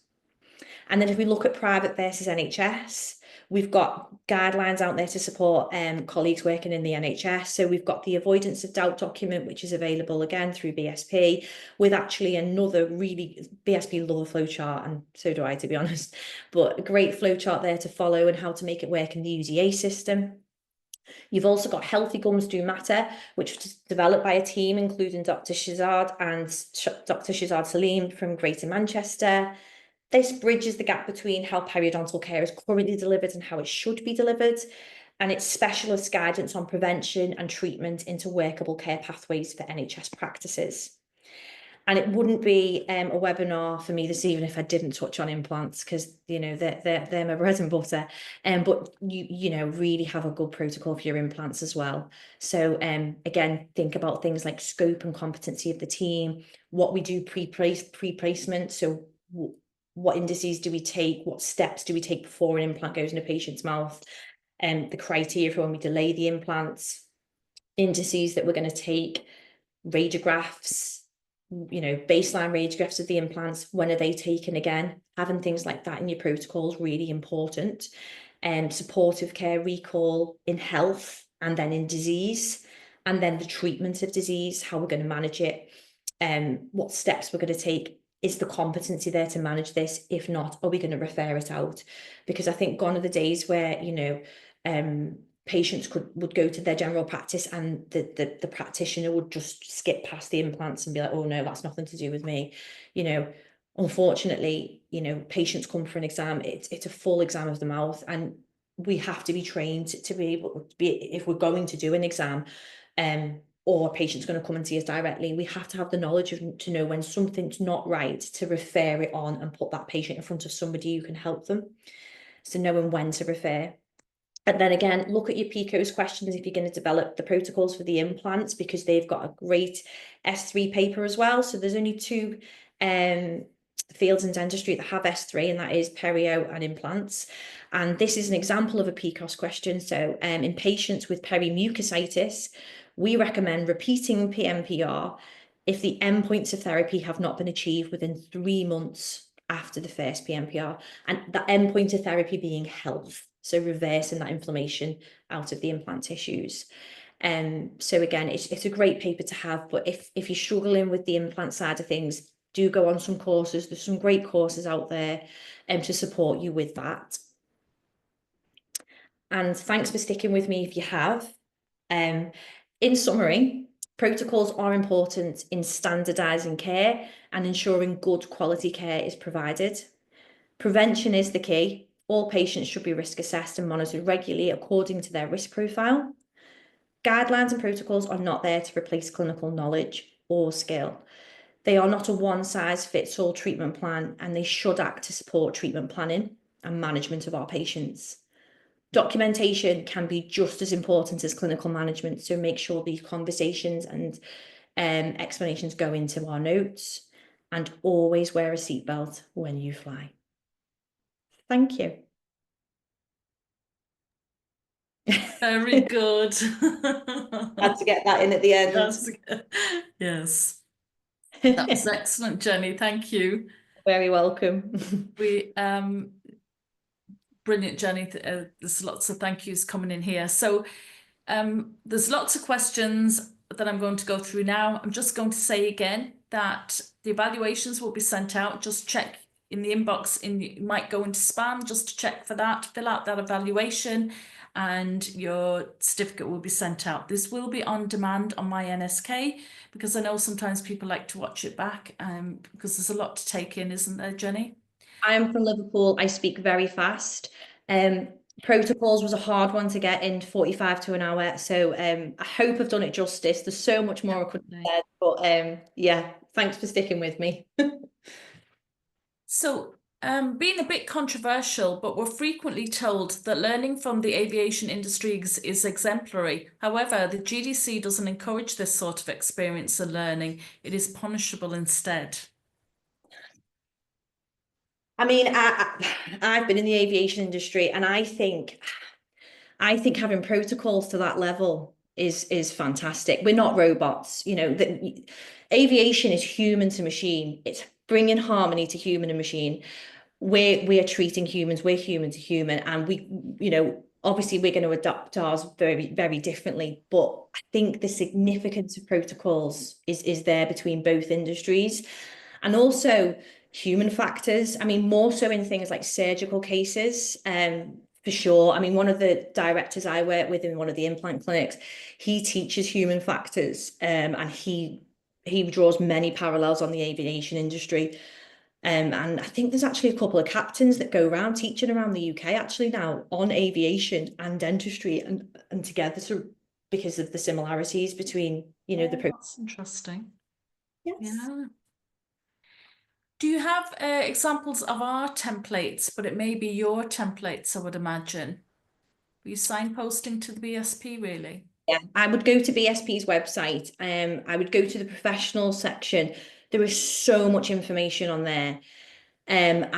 And then if we look at private versus NHS, we've got guidelines out there to support colleagues working in the NHS. So we've got the avoidance of doubt document, which is available again through BSP, with actually another really, BSP love a flowchart, and so do I, to be honest, but a great flowchart there to follow and how to make it work in the UDA system. You've also got Healthy Gums Do Matter, which was developed by a team including Dr. Shazad and Dr. Shazad Salim from Greater Manchester. This bridges the gap between how periodontal care is currently delivered and how it should be delivered, and it's specialist guidance on prevention and treatment into workable care pathways for NHS practices. And it wouldn't be a webinar for me this evening if I didn't touch on implants, because they're my bread and butter. But you really have a good protocol for your implants as well. So again, think about things like scope and competency of the team, what we do pre-placement. So what indices do we take? What steps do we take before an implant goes in a patient's mouth? The criteria for when we delay the implants, indices that we're going to take, radiographs, baseline radiographs of the implants, when are they taken again? Having things like that in your protocol is really important. Supportive care recall in health and then in disease, and then the treatment of disease, how we're going to manage it, what steps we're going to take. Is the competency there to manage this? If not, are we going to refer it out? Because I think gone are the days where, patients would go to their general practice and the practitioner would just skip past the implants and be like, oh no, that's nothing to do with me. Unfortunately, patients come for an exam. It's a full exam of the mouth, and we have to be trained to be able to be, if we're going to do an exam, or a patient's going to come and see us directly, we have to have the knowledge to know when something's not right, to refer it on and put that patient in front of somebody who can help them. So knowing when to refer. And then again, look at your PICO's questions if you're going to develop the protocols for the implants, because they've got a great S3 paper as well. So there's only 2 fields in dentistry that have S3, and that is perio and implants. And this is an example of a PICOS question. So in patients with perimucositis, we recommend repeating PMPR if the endpoints of therapy have not been achieved within 3 months after the first PMPR, and the endpoint of therapy being health. So reversing that inflammation out of the implant tissues. So again, it's a great paper to have, but if you're struggling with the implant side of things, do go on some courses. There's some great courses out there to support you with that. And thanks for sticking with me if you have. In summary, protocols are important in standardising care and ensuring good quality care is provided. Prevention is the key. All patients should be risk assessed and monitored regularly according to their risk profile. Guidelines and protocols are not there to replace clinical knowledge or skill. They are not a one-size-fits-all treatment plan, and they should act to support treatment planning and management of our patients. Documentation can be just as important as clinical management, so make sure these conversations and explanations go into our notes, and always wear a seatbelt when you fly. Thank you. Very good. Had to get that in at the end. Yes. That was excellent, Jenny. Thank you. Very welcome. Brilliant, Jenny. There's lots of thank yous coming in here. So there's lots of questions that I'm going to go through now. I'm just going to say again that the evaluations will be sent out. Just check in the inbox. You might go into spam just to check for that. Fill out that evaluation and your certificate will be sent out. This will be on demand on my NSK because I know sometimes people like to watch it back because there's a lot to take in, isn't there, Jenny? I'm from Liverpool. I speak very fast. Protocols was a hard one to get in 45 to an hour. So I hope I've done it justice. There's so much more I could have said, but yeah, thanks for sticking with me. So, being a bit controversial, but we're frequently told that learning from the aviation industry is exemplary. However, the GDC doesn't encourage this sort of experience and learning. It is punishable instead. I mean, I've been in the aviation industry, and I think having protocols to that level is fantastic. We're not robots, you know. Aviation is human to machine. It's bringing harmony to human and machine. We are treating humans. We're human to human, and obviously we're going to adapt ours very, very differently. But I think the significance of protocols is there between both industries, and also human factors. I mean, more so in things like surgical cases, for sure. I mean, one of the directors I work with in one of the implant clinics, he teaches human factors, and he draws many parallels on the aviation industry. And I think there's actually a couple of captains that go around teaching around the UK actually now on aviation and dentistry and together, so because of the similarities between, That's interesting. Yes. Yeah. Do you have examples of our templates, but it may be your templates, I would imagine? Were you signposting to the BSP, really? Yeah, I would go to BSP's website. I would go to the professional section. There is so much information on there. And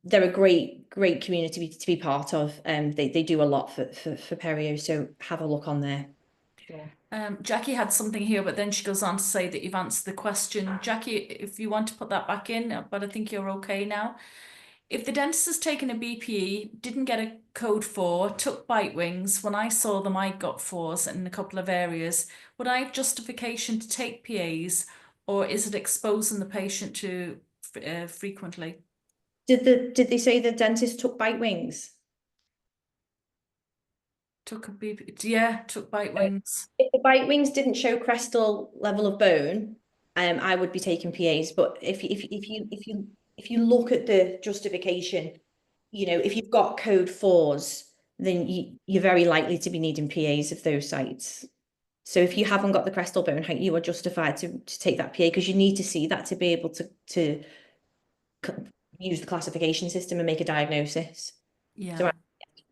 they're a great community to be part of. They do a lot for Perio, so have a look on there. Sure. Jackie had something here, but then she goes on to say that you've answered the question. Jackie, if you want to put that back in, but I think you're okay now. If the dentist has taken a BPE, didn't get a code 4, took bite wings, when I saw them, I got 4s in a couple of areas, would I have justification to take PAs, or is it exposing the patient to frequently? Did they say the dentist took bite wings? Took a BPE, yeah, took bite wings. If the bite wings didn't show crestal level of bone, I would be taking PAs. But if you look at the justification, if you've got code 4s, then you're very likely to be needing PAs of those sites. So if you haven't got the crestal bone height, you are justified to take that PA because you need to see that to be able to use the classification system and make a diagnosis. Yeah. So,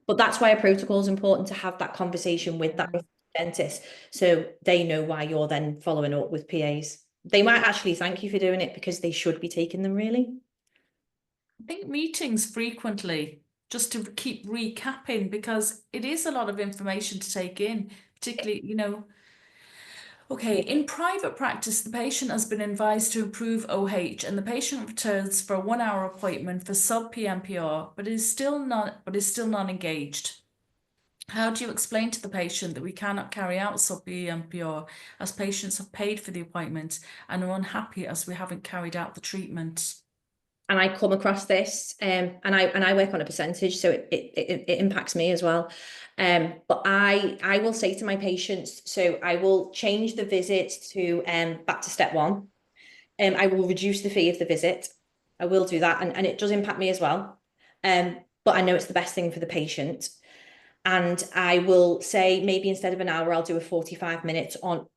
but that's why a protocol is important, to have that conversation with that dentist so they know why you're then following up with PAs. They might actually thank you for doing it because they should be taking them, really. I think meetings frequently, just to keep recapping, because it is a lot of information to take in, particularly, Okay, in private practice, the patient has been advised to improve OH and the patient returns for a 1-hour appointment for sub-PMPR, but is still non-engaged. How do you explain to the patient that we cannot carry out sub-PMPR as patients have paid for the appointment and are unhappy as we haven't carried out the treatment? And I come across this, and I work on a percentage, so it impacts me as well. But I will say to my patients, so I will change the visit to back to step 1. I will reduce the fee of the visit. I will do that. And it does impact me as well. But I know it's the best thing for the patient. And I will say maybe instead of an hour, I'll do a 45 minutes on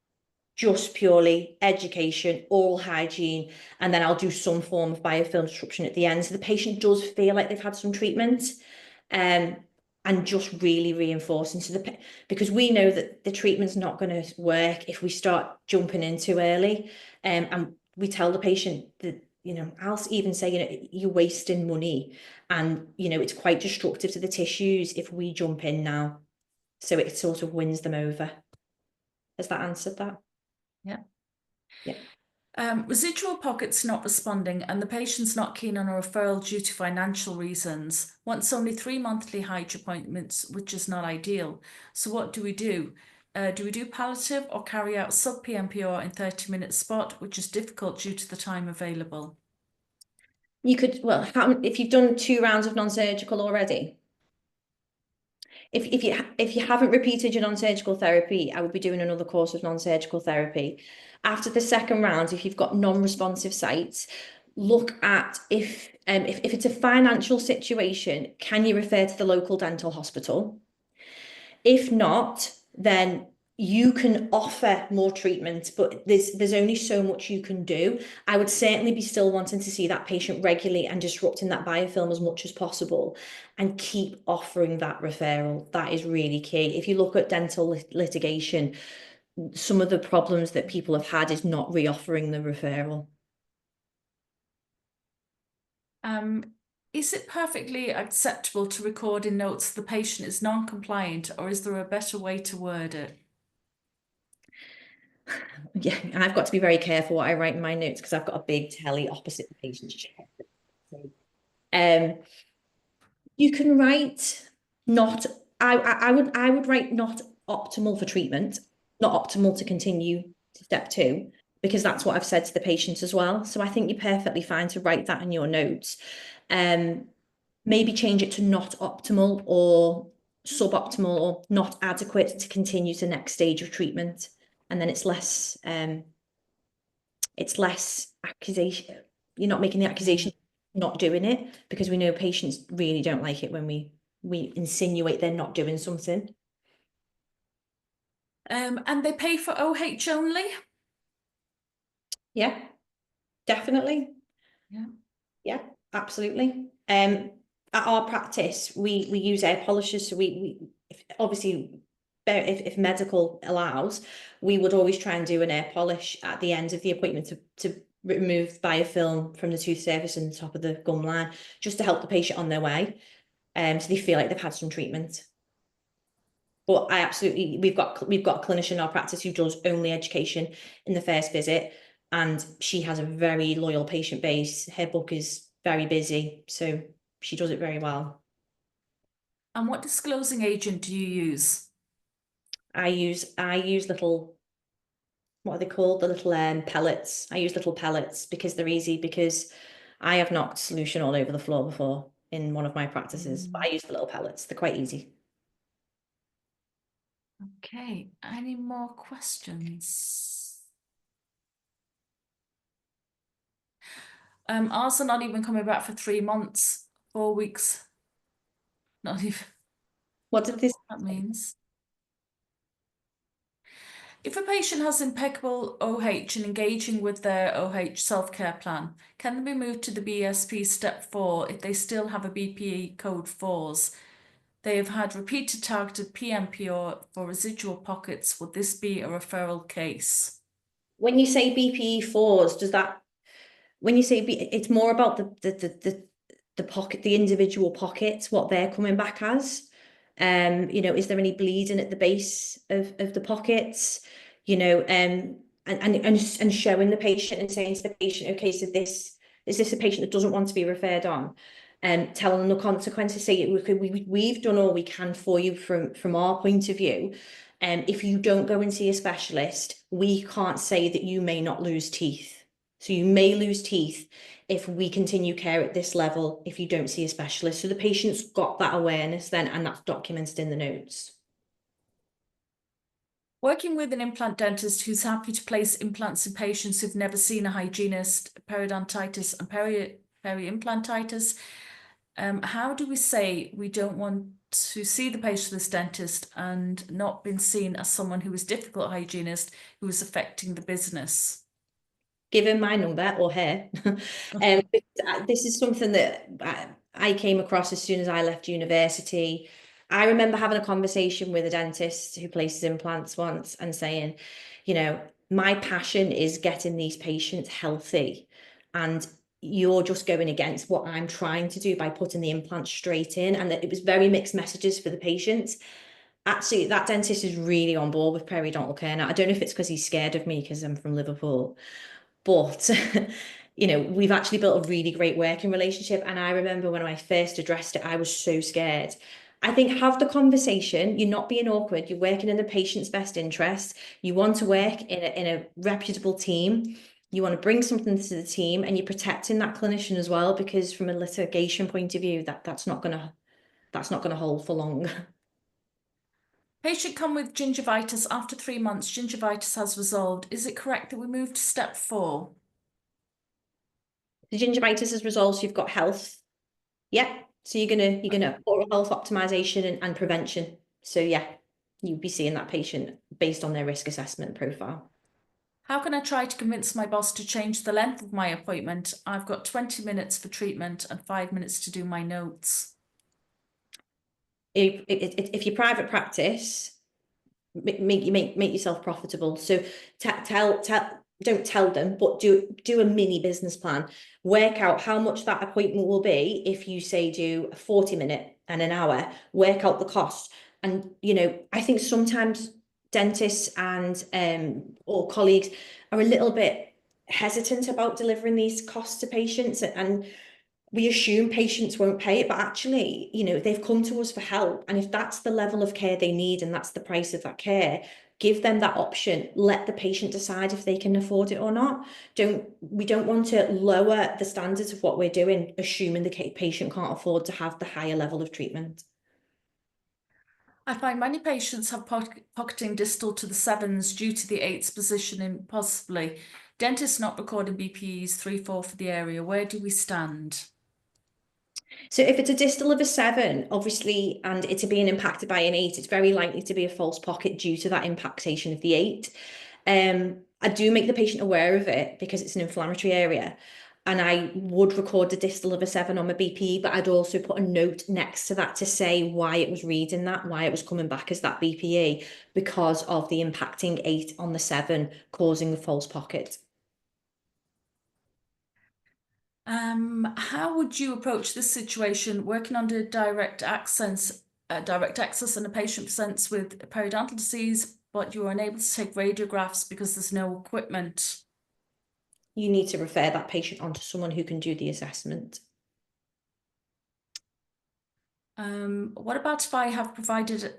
just purely education, oral hygiene, and then I'll do some form of biofilm disruption at the end. So the patient does feel like they've had some treatment, and just really reinforcing because we know that the treatment's not going to work if we start jumping in too early. And we tell the patient that, I'll even say, you're wasting money, and, it's quite destructive to the tissues if we jump in now. So it sort of wins them over. Has that answered that? Yeah. Yeah. Residual pockets not responding and the patient's not keen on a referral due to financial reasons. Wants only 3 monthly Hydra appointments, which is not ideal. So what do we do? Do we do palliative or carry out sub-PMPR in 30-minute spot, which is difficult due to the time available? You could, well, if you've done 2 rounds of non-surgical already, if you haven't repeated your non-surgical therapy, I would be doing another course of non-surgical therapy. After the second round, if you've got non-responsive sites, look at if it's a financial situation, can you refer to the local dental hospital? If not, then you can offer more treatment, but there's only so much you can do. I would certainly be still wanting to see that patient regularly and disrupting that biofilm as much as possible and keep offering that referral. That is really key. If you look at dental litigation, some of the problems that people have had is not reoffering the referral. Is it perfectly acceptable to record in notes the patient is non-compliant, or is there a better way to word it? Yeah, I've got to be very careful what I write in my notes because I've got a big telly opposite the patient's chair. You can write not. I would write not optimal for treatment, not optimal to continue to step 2, because that's what I've said to the patient as well. So I think you're perfectly fine to write that in your notes. Maybe change it to not optimal or suboptimal or not adequate to continue to the next stage of treatment, and then it's less accusation. You're not making the accusation, not doing it, because we know patients really don't like it when we insinuate they're not doing something. And they pay for OH only? Yeah, definitely. Yeah, absolutely. At our practice, we use air polishers, so obviously, if medical allows, we would always try and do an air polish at the end of the appointment to remove biofilm from the tooth surface and the top of the gum line, just to help the patient on their way, so they feel like they've had some treatment. But we've got a clinician in our practice who does only education in the first visit, and she has a very loyal patient base. Her book is very busy, so she does it very well. And what disclosing agent do you use? I use little, what are they called? The little pellets. I use little pellets because they're easy, because I have knocked solution all over the floor before in one of my practices, but I use the little pellets. They're quite easy. Okay, any more questions? Ours are not even coming back for 3 months, 4 weeks. Not even. What did this? That means? If a patient has impeccable OH and engaging with their OH self-care plan, can they be moved to the BSP step 4 if they still have a BPE code 4s? They have had repeated targeted PMPR for residual pockets. Would this be a referral case? When you say BPE 4s, does that, when you say it's more about the pocket, the individual pockets, what they're coming back as? Is there any bleeding at the base of the pockets? And showing the patient and saying to the patient, okay, so is this a patient that doesn't want to be referred on? And telling them the consequences, say we've done all we can for you from our point of view. If you don't go and see a specialist, we can't say that you may not lose teeth. So you may lose teeth if we continue care at this level, if you don't see a specialist. So the patient's got that awareness then, and that's documented in the notes. Working with an implant dentist who's happy to place implants in patients who've never seen a hygienist, periodontitis and peri-implantitis. How do we say we don't want to see the patient to this dentist and not been seen as someone who is difficult hygienist who is affecting the business? Give him my number or her. This is something that I came across as soon as I left university. I remember having a conversation with a dentist who places implants once and saying, you know, my passion is getting these patients healthy, and you're just going against what I'm trying to do by putting the implant straight in. And that it was very mixed messages for the patients. Actually, that dentist is really on board with periodontal care now. I don't know if it's because he's scared of me because I'm from Liverpool, but you know, we've actually built a really great working relationship. And I remember when I first addressed it, I was so scared. I think have the conversation. You're not being awkward. You're working in the patient's best interest. You want to work in a reputable team. You want to bring something to the team, and you're protecting that clinician as well, because from a litigation point of view, that's not gonna hold for long. Patient come with gingivitis. After 3 months, gingivitis has resolved. Is it correct that we move to step 4? The gingivitis is resolved, so you've got health. Yeah. So you're gonna oral health optimization and prevention. So yeah, you'd be seeing that patient based on their risk assessment profile. How can I try to convince my boss to change the length of my appointment? I've got 20 minutes for treatment and 5 minutes to do my notes. If you're private practice, make yourself profitable. So don't tell them, but do a mini business plan. Work out how much that appointment will be. If you say do a 40-minute and an hour, work out the cost. And you know, I think sometimes dentists and or colleagues are a little bit hesitant about delivering these costs to patients, and we assume patients won't pay it, but actually, you know, they've come to us for help. And if that's the level of care they need and that's the price of that care, give them that option. Let the patient decide if they can afford it or not. We don't want to lower the standards of what we're doing, assuming the patient can't afford to have the higher level of treatment. I find many patients have pocketing distal to the 7s due to the 8's positioning, possibly. Dentists not recording BPEs 3-4 for the area. Where do we stand? So if it's a distal of a 7, obviously, and it's being impacted by an 8, it's very likely to be a false pocket due to that impactation of the 8. I do make the patient aware of it because it's an inflammatory area. And I would record the distal of a 7 on my BPE, but I'd also put a note next to that to say why it was reading that, why it was coming back as that BPE, because of the impacting 8 on the 7 causing the false pocket. How would you approach this situation working under direct access and a patient presents with periodontal disease, but you are unable to take radiographs because there's no equipment? You need to refer that patient onto someone who can do the assessment. What about if I have provided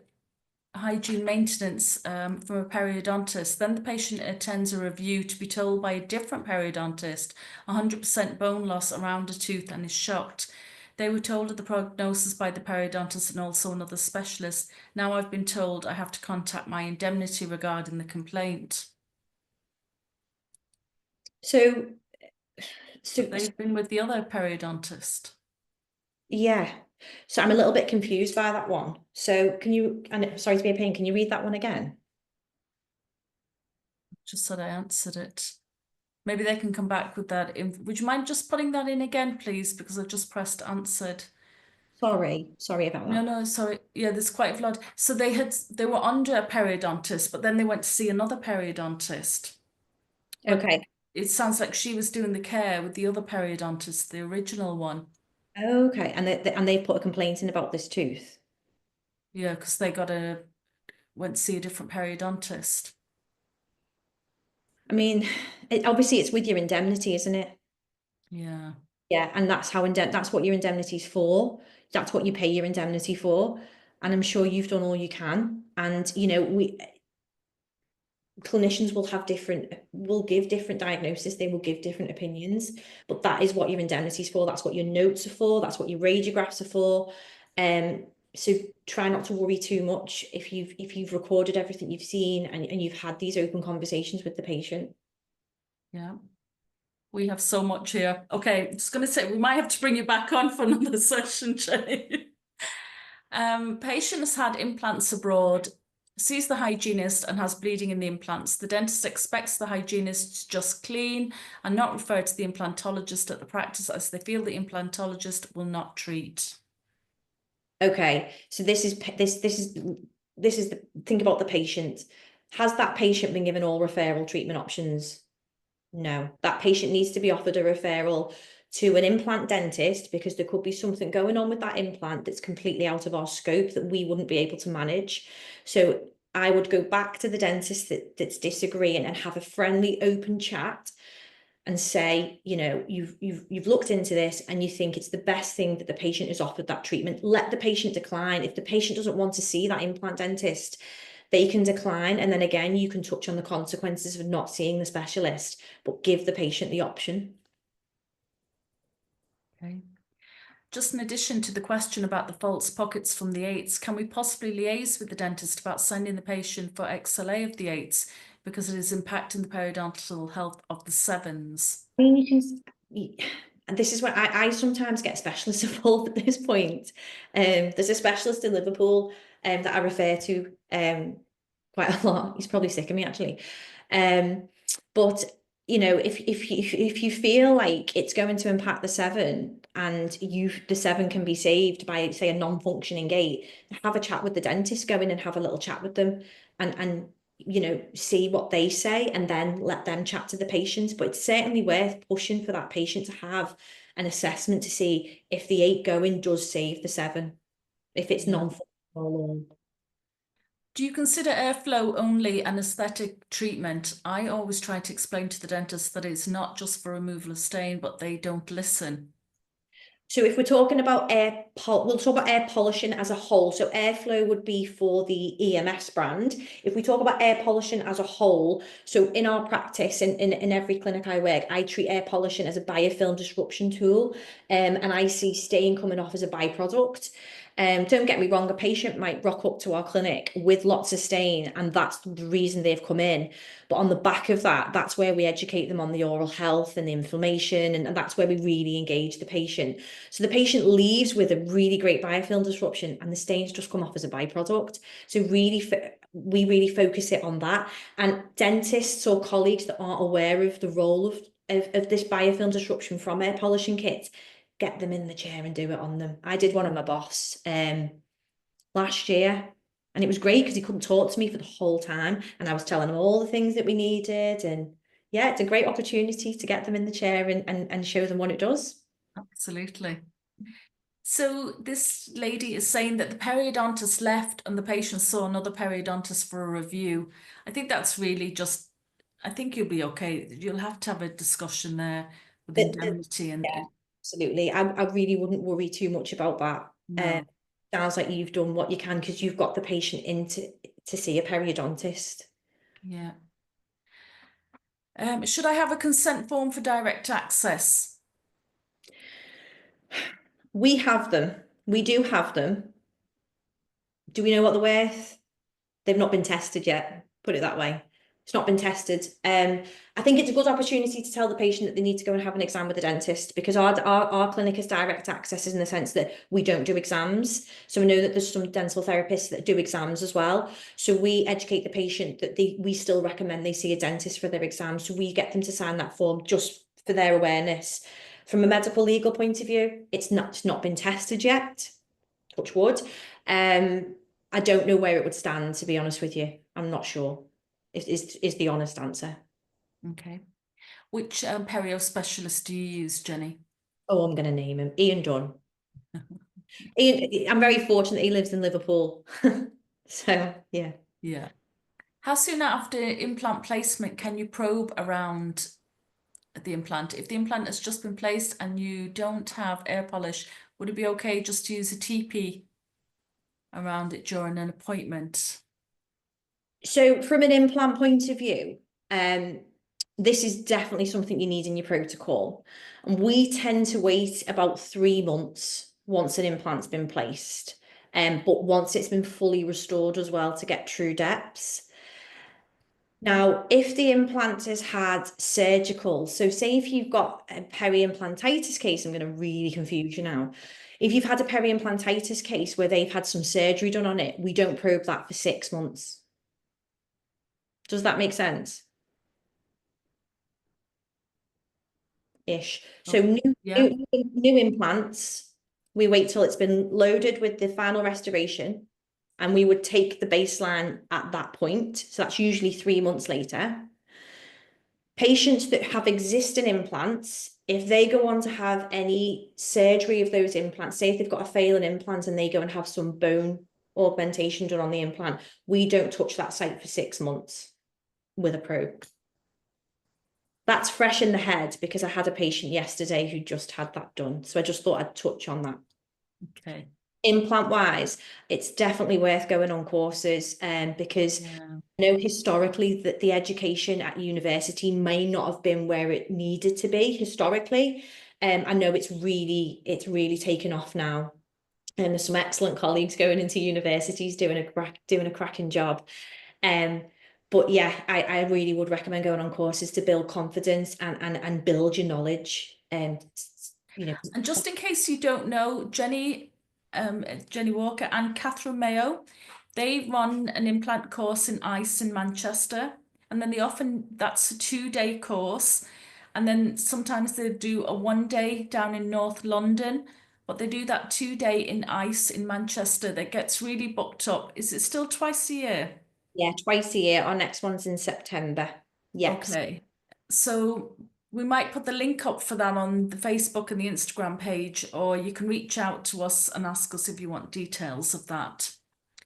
hygiene maintenance from a periodontist, then the patient attends a review to be told by a different periodontist 100% bone loss around a tooth and is shocked. They were told of the prognosis by the periodontist and also another specialist. Now I've been told I have to contact my indemnity regarding the complaint. So They've been with the other periodontist. yeah. So I'm a little bit confused by that one. So can you, and sorry to be a pain, can you read that one again? Just said I answered it. Maybe they can come back with that. Would you mind just putting that in again, please? Because I've just pressed answered. Sorry about that. No, sorry. Yeah, there's quite a lot. So they were under a periodontist, but then they went to see another periodontist. Okay. It sounds like she was doing the care with the other periodontist, the original one. Okay. And they put a complaint in about this tooth. Yeah, because they went to see a different periodontist. I mean, obviously it's with your indemnity, isn't it? Yeah. Yeah, and that's what your indemnity's for. That's what you pay your indemnity for. And I'm sure you've done all you can. And you know, clinicians will give different diagnoses, they will give different opinions, but that is what your indemnity is for. That's what your notes are for. That's what your radiographs are for. So try not to worry too much if you've recorded everything you've seen and you've had these open conversations with the patient. Yeah. We have so much here. Okay, I'm just going to say we might have to bring you back on for another session, Jenny. Patient has had implants abroad, sees the hygienist and has bleeding in the implants. The dentist expects the hygienist to just clean and not refer to the implantologist at the practice as they feel the implantologist will not treat. Okay, so this is think about the patient. Has that patient been given all referral treatment options? No, that patient needs to be offered a referral to an implant dentist because there could be something going on with that implant that's completely out of our scope that we wouldn't be able to manage. So I would go back to the dentist that's disagreeing and have a friendly, open chat and say, you know, you've looked into this and you think it's the best thing that the patient is offered that treatment. Let the patient decline. If the patient doesn't want to see that implant dentist, they can decline. And then again, you can touch on the consequences of not seeing the specialist, but give the patient the option. Okay. Just in addition to the question about the false pockets from the eights, can we possibly liaise with the dentist about sending the patient for XLA of the eights because it is impacting the periodontal health of the sevens? I mean, and this is where I sometimes get specialists involved at this point. There's a specialist in Liverpool that I refer to quite a lot. He's probably sick of me actually. But you know, if you feel like it's going to impact the seven and the seven can be saved by, say, a non-functioning gate, have a chat with the dentist, go in and have a little chat with them and you know, see what they say and then let them chat to the patient. But it's certainly worth pushing for that patient to have an assessment to see if the 8 going does save the 7, if it's non-functional. Do you consider airflow only anesthetic treatment? I always try to explain to the dentist that it's not just for removal of stain, but they don't listen. So if we're talking about we'll talk about air polishing as a whole. So airflow would be for the EMS brand. If we talk about air polishing as a whole, so in our practice, in every clinic I work, I treat air polishing as a biofilm disruption tool, and I see stain coming off as a byproduct. Don't get me wrong, a patient might rock up to our clinic with lots of stain, and that's the reason they've come in. But on the back of that, that's where we educate them on the oral health and the inflammation, and that's where we really engage the patient. So the patient leaves with a really great biofilm disruption and the stains just come off as a byproduct. So really, we really focus it on that. And dentists or colleagues that aren't aware of the role of this biofilm disruption from air polishing kits, get them in the chair and do it on them. I did one on my boss last year. And it was great because he couldn't talk to me for the whole time. And I was telling him all the things that we needed. And yeah, it's a great opportunity to get them in the chair and show them what it does. Absolutely. So this lady is saying that the periodontist left and the patient saw another periodontist for a review. I think that's really just, I think you'll be okay. You'll have to have a discussion there with indemnity and yeah, absolutely. I really wouldn't worry too much about that. no. Sounds like you've done what you can because you've got the patient in to see a periodontist. Yeah. Should I have a consent form for direct access? We have them. We do have them. Do we know what they're worth? They've not been tested yet, put it that way. It's not been tested. I think it's a good opportunity to tell the patient that they need to go and have an exam with the dentist because our clinic is direct access in the sense that we don't do exams. So we know that there's some dental therapists that do exams as well. So we educate the patient that we still recommend they see a dentist for their exams. So we get them to sign that form just for their awareness. From a medical legal point of view, it's not been tested yet, touch wood. I don't know where it would stand, to be honest with you. I'm not sure. Is the honest answer. Okay. Which perio specialist do you use, Jenny? Oh, I'm going to name him. Ian Dunn. Ian, I'm very fortunate he lives in Liverpool. So, yeah. Yeah. How soon after implant placement can you probe around the implant? If the implant has just been placed and you don't have air polish, would it be okay just to use a TP around it during an appointment? So from an implant point of view, this is definitely something you need in your protocol. And we tend to wait about 3 months once an implant's been placed. But once it's been fully restored as well to get true depths. Now, if the implant has had surgical, so say if you've got a peri-implantitis case, I'm going to really confuse you now. If you've had a peri-implantitis case where they've had some surgery done on it, we don't probe that for 6 months. Does that make sense? Ish. So Oh, yeah. new implants, we wait till it's been loaded with the final restoration, and we would take the baseline at that point. So that's usually 3 months later. Patients that have existing implants, if they go on to have any surgery of those implants, say if they've got a failing implant and they go and have some bone augmentation done on the implant, we don't touch that site for 6 months with a probe. That's fresh in the head because I had a patient yesterday who just had that done. So I just thought I'd touch on that. Okay. Implant wise, it's definitely worth going on courses because Yeah. I know historically that the education at university may not have been where it needed to be historically. I know it's really taken off now. And there's some excellent colleagues going into universities doing a cracking job. But yeah, I really would recommend going on courses to build confidence and build your knowledge. You know, And just in case you don't know, Jenny Walker and Catherine Mayo, they run an implant course in ICE in Manchester. And then that's a 2-day course. And then sometimes they do a 1-day down in North London. But they do that 2-day in ICE in Manchester that gets really booked up. Is it still twice a year? yeah, twice a year. Our next one's in September. Yes. Okay. So we might put the link up for that on the Facebook and the Instagram page, or you can reach out to us and ask us if you want details of that.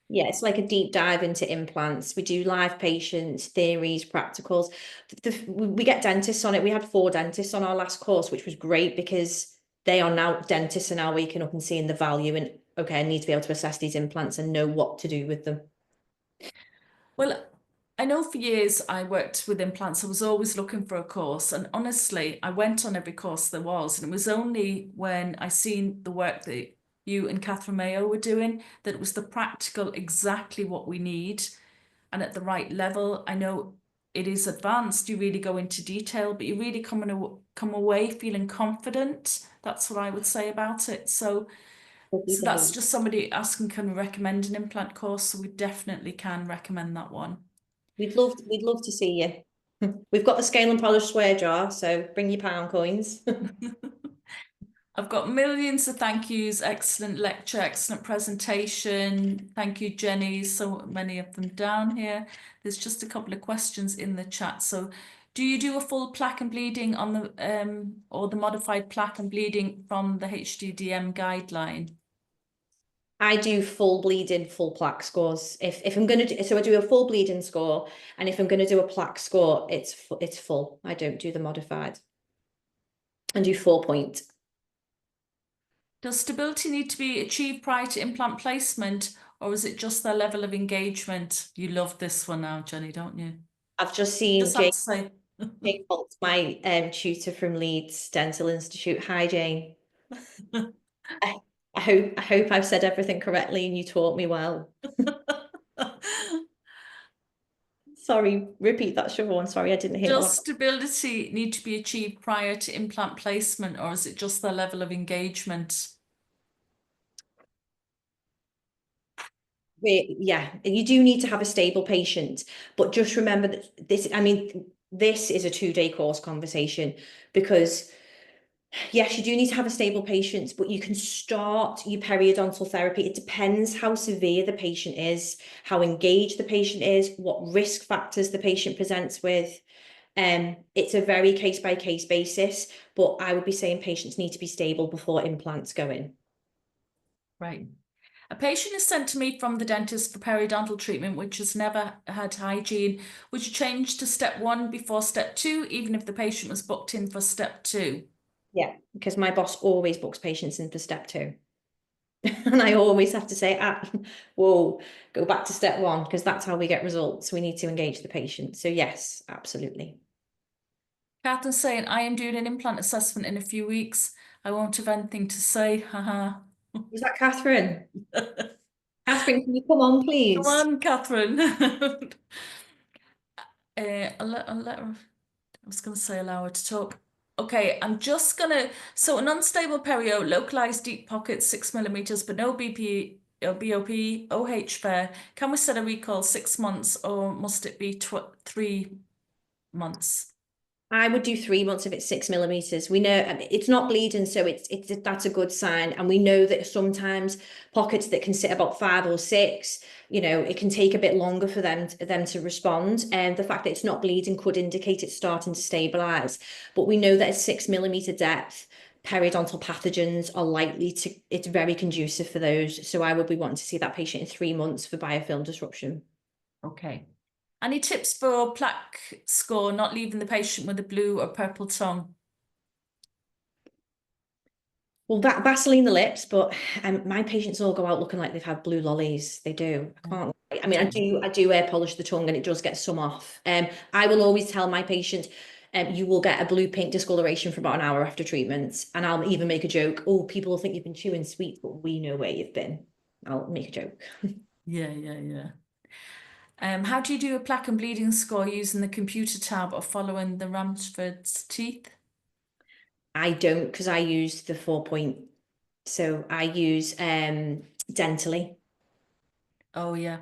Yeah, it's like a deep dive into implants. We do live patients, theories, practicals. We get dentists on it. We had 4 dentists on our last course, which was great because they are now dentists are now waking up and seeing the value in, okay, I need to be able to assess these implants and know what to do with them. Well, I know for years I worked with implants. I was always looking for a course, and honestly, I went on every course there was, and it was only when I seen the work that you and Catherine Mayo were doing that it was the practical exactly what we need and at the right level. I know it is advanced, you really go into detail, but you really come away feeling confident. That's what I would say about it. So Lovely to that's hear. just somebody asking, can we recommend an implant course? So we definitely can recommend that one. We'd love to see you. We've got the scale and polish swear jar, so bring your pound coins. I've got millions of thank yous, excellent lecture, excellent presentation. Thank you, Jenny, so many of them down here. There's just a couple of questions in the chat. So do you do a full plaque and bleeding on the or the modified plaque and bleeding from the HDDM guideline? I do full bleeding, full plaque scores. If I'm gonna do, so I do a full bleeding score, and if I'm gonna do a plaque score, it's full. I don't do the modified. And do 4-point. Does stability need to be achieved prior to implant placement, or is it just their level of engagement? You love this one now, Jenny, don't you? I've just seen Just have to say. Jane Holt's my tutor from Leeds Dental Institute. Hi, Jane. I, I hope I've said everything correctly and you taught me well. Sorry, repeat that, Siobhan. Sorry, I didn't hear that one. Does stability need to be achieved prior to implant placement, or is it just the level of engagement? Yeah, you do need to have a stable patient, but just remember that this is a 2-day course conversation because yes, you do need to have a stable patient, but you can start your periodontal therapy. It depends how severe the patient is, how engaged the patient is, what risk factors the patient presents with. It's a very case by case basis, but I would be saying patients need to be stable before implants go in. Right. A patient is sent to me from the dentist for periodontal treatment, which has never had hygiene. Would you change to step 1 before step 2, even if the patient was booked in for step 2? Yeah, because my boss always books patients in for step 2. And I always have to say, whoa, go back to step 1, because that's how we get results. We need to engage the patient. So yes, absolutely. Catherine's saying, I am doing an implant assessment in a few weeks. I won't have anything to say. Haha. Is that Catherine? Catherine, can you come on, Come please? on, Catherine. I'll let her, I was going to say allow her to talk. Okay, I'm just gonna, so an unstable perio, localized deep pockets, 6 millimeters, but no BP or BOP, OH fair. Can we set a recall 6 months or must it be 3 months? I would do 3 months if it's 6 millimeters. We know it's not bleeding, so that's a good sign. And we know that sometimes pockets that can sit about 5 or 6, it can take a bit longer for them to respond. And the fact that it's not bleeding could indicate it's starting to stabilize. But we know that at 6 millimeter depth, periodontal pathogens are likely to, it's very conducive for those. So I would be wanting to see that patient in 3 months for biofilm disruption. Okay. Any tips for plaque score, not leaving the patient with a blue or purple tongue? Well, Vaseline the lips, but my patients all go out looking like they've had blue lollies. They do. I can't. I mean, I do air polish the tongue, and it does get some off. I will always tell my patients, you will get a blue-pink discoloration for about an hour after treatment, and I'll even make a joke. Oh, people will think you've been chewing sweets, but we know where you've been. I'll make a joke. Yeah. How do you do a plaque and bleeding score using the computer tab or following the Ramsford's teeth? I don't, because I use the 4-point. So I use dentally. Oh yeah.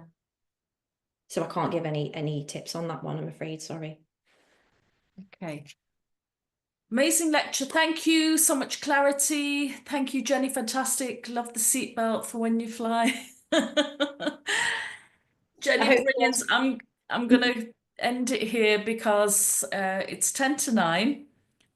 So I can't give any tips on that one, I'm afraid. Sorry. Okay. Amazing lecture. Thank you. So much clarity. Thank you, Jenny. Fantastic. Love the seatbelt for when you fly. Jenny, brilliant. I'm gonna end it here because it's 10 to 9.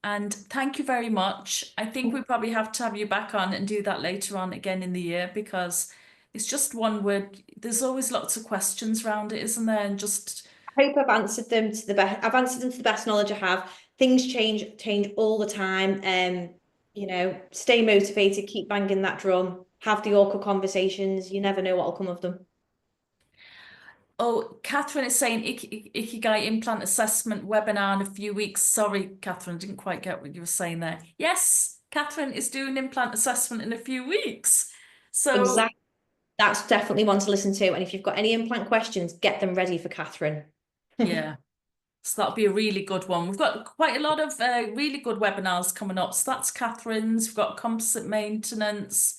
And thank you very much. I think we probably have to have you back on and do that later on again in the year because it's just one word. There's always lots of questions around it, isn't there? And just I hope I've answered them to the best. I've answered them to the best knowledge I have. Things change all the time. Stay motivated, keep banging that drum, have the awkward conversations. You never know what'll come of them. oh, Catherine is saying Ikigai implant assessment webinar in a few weeks. Sorry, Catherine, I didn't quite get what you were saying there. Yes, Catherine is doing implant assessment in a few weeks. So Exactly. That's definitely one to listen to. And if you've got any implant questions, get them ready for Catherine. yeah. So that'll be a really good one. We've got quite a lot of really good webinars coming up. So that's Catherine's. We've got composite maintenance.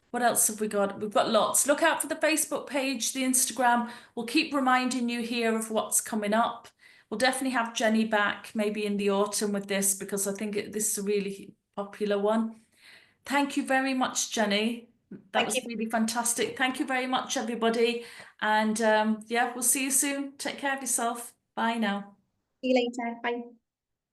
What else have we got? We've got lots. Look out for the Facebook page, the Instagram. We'll keep reminding you here of what's coming up. We'll definitely have Jenny back maybe in the autumn with this because I think this is a really popular one. Thank you very much, Jenny. That was really fantastic. Thank you very much, everybody. And yeah, we'll see you soon. Take care of yourself. Bye now. See you later. Bye.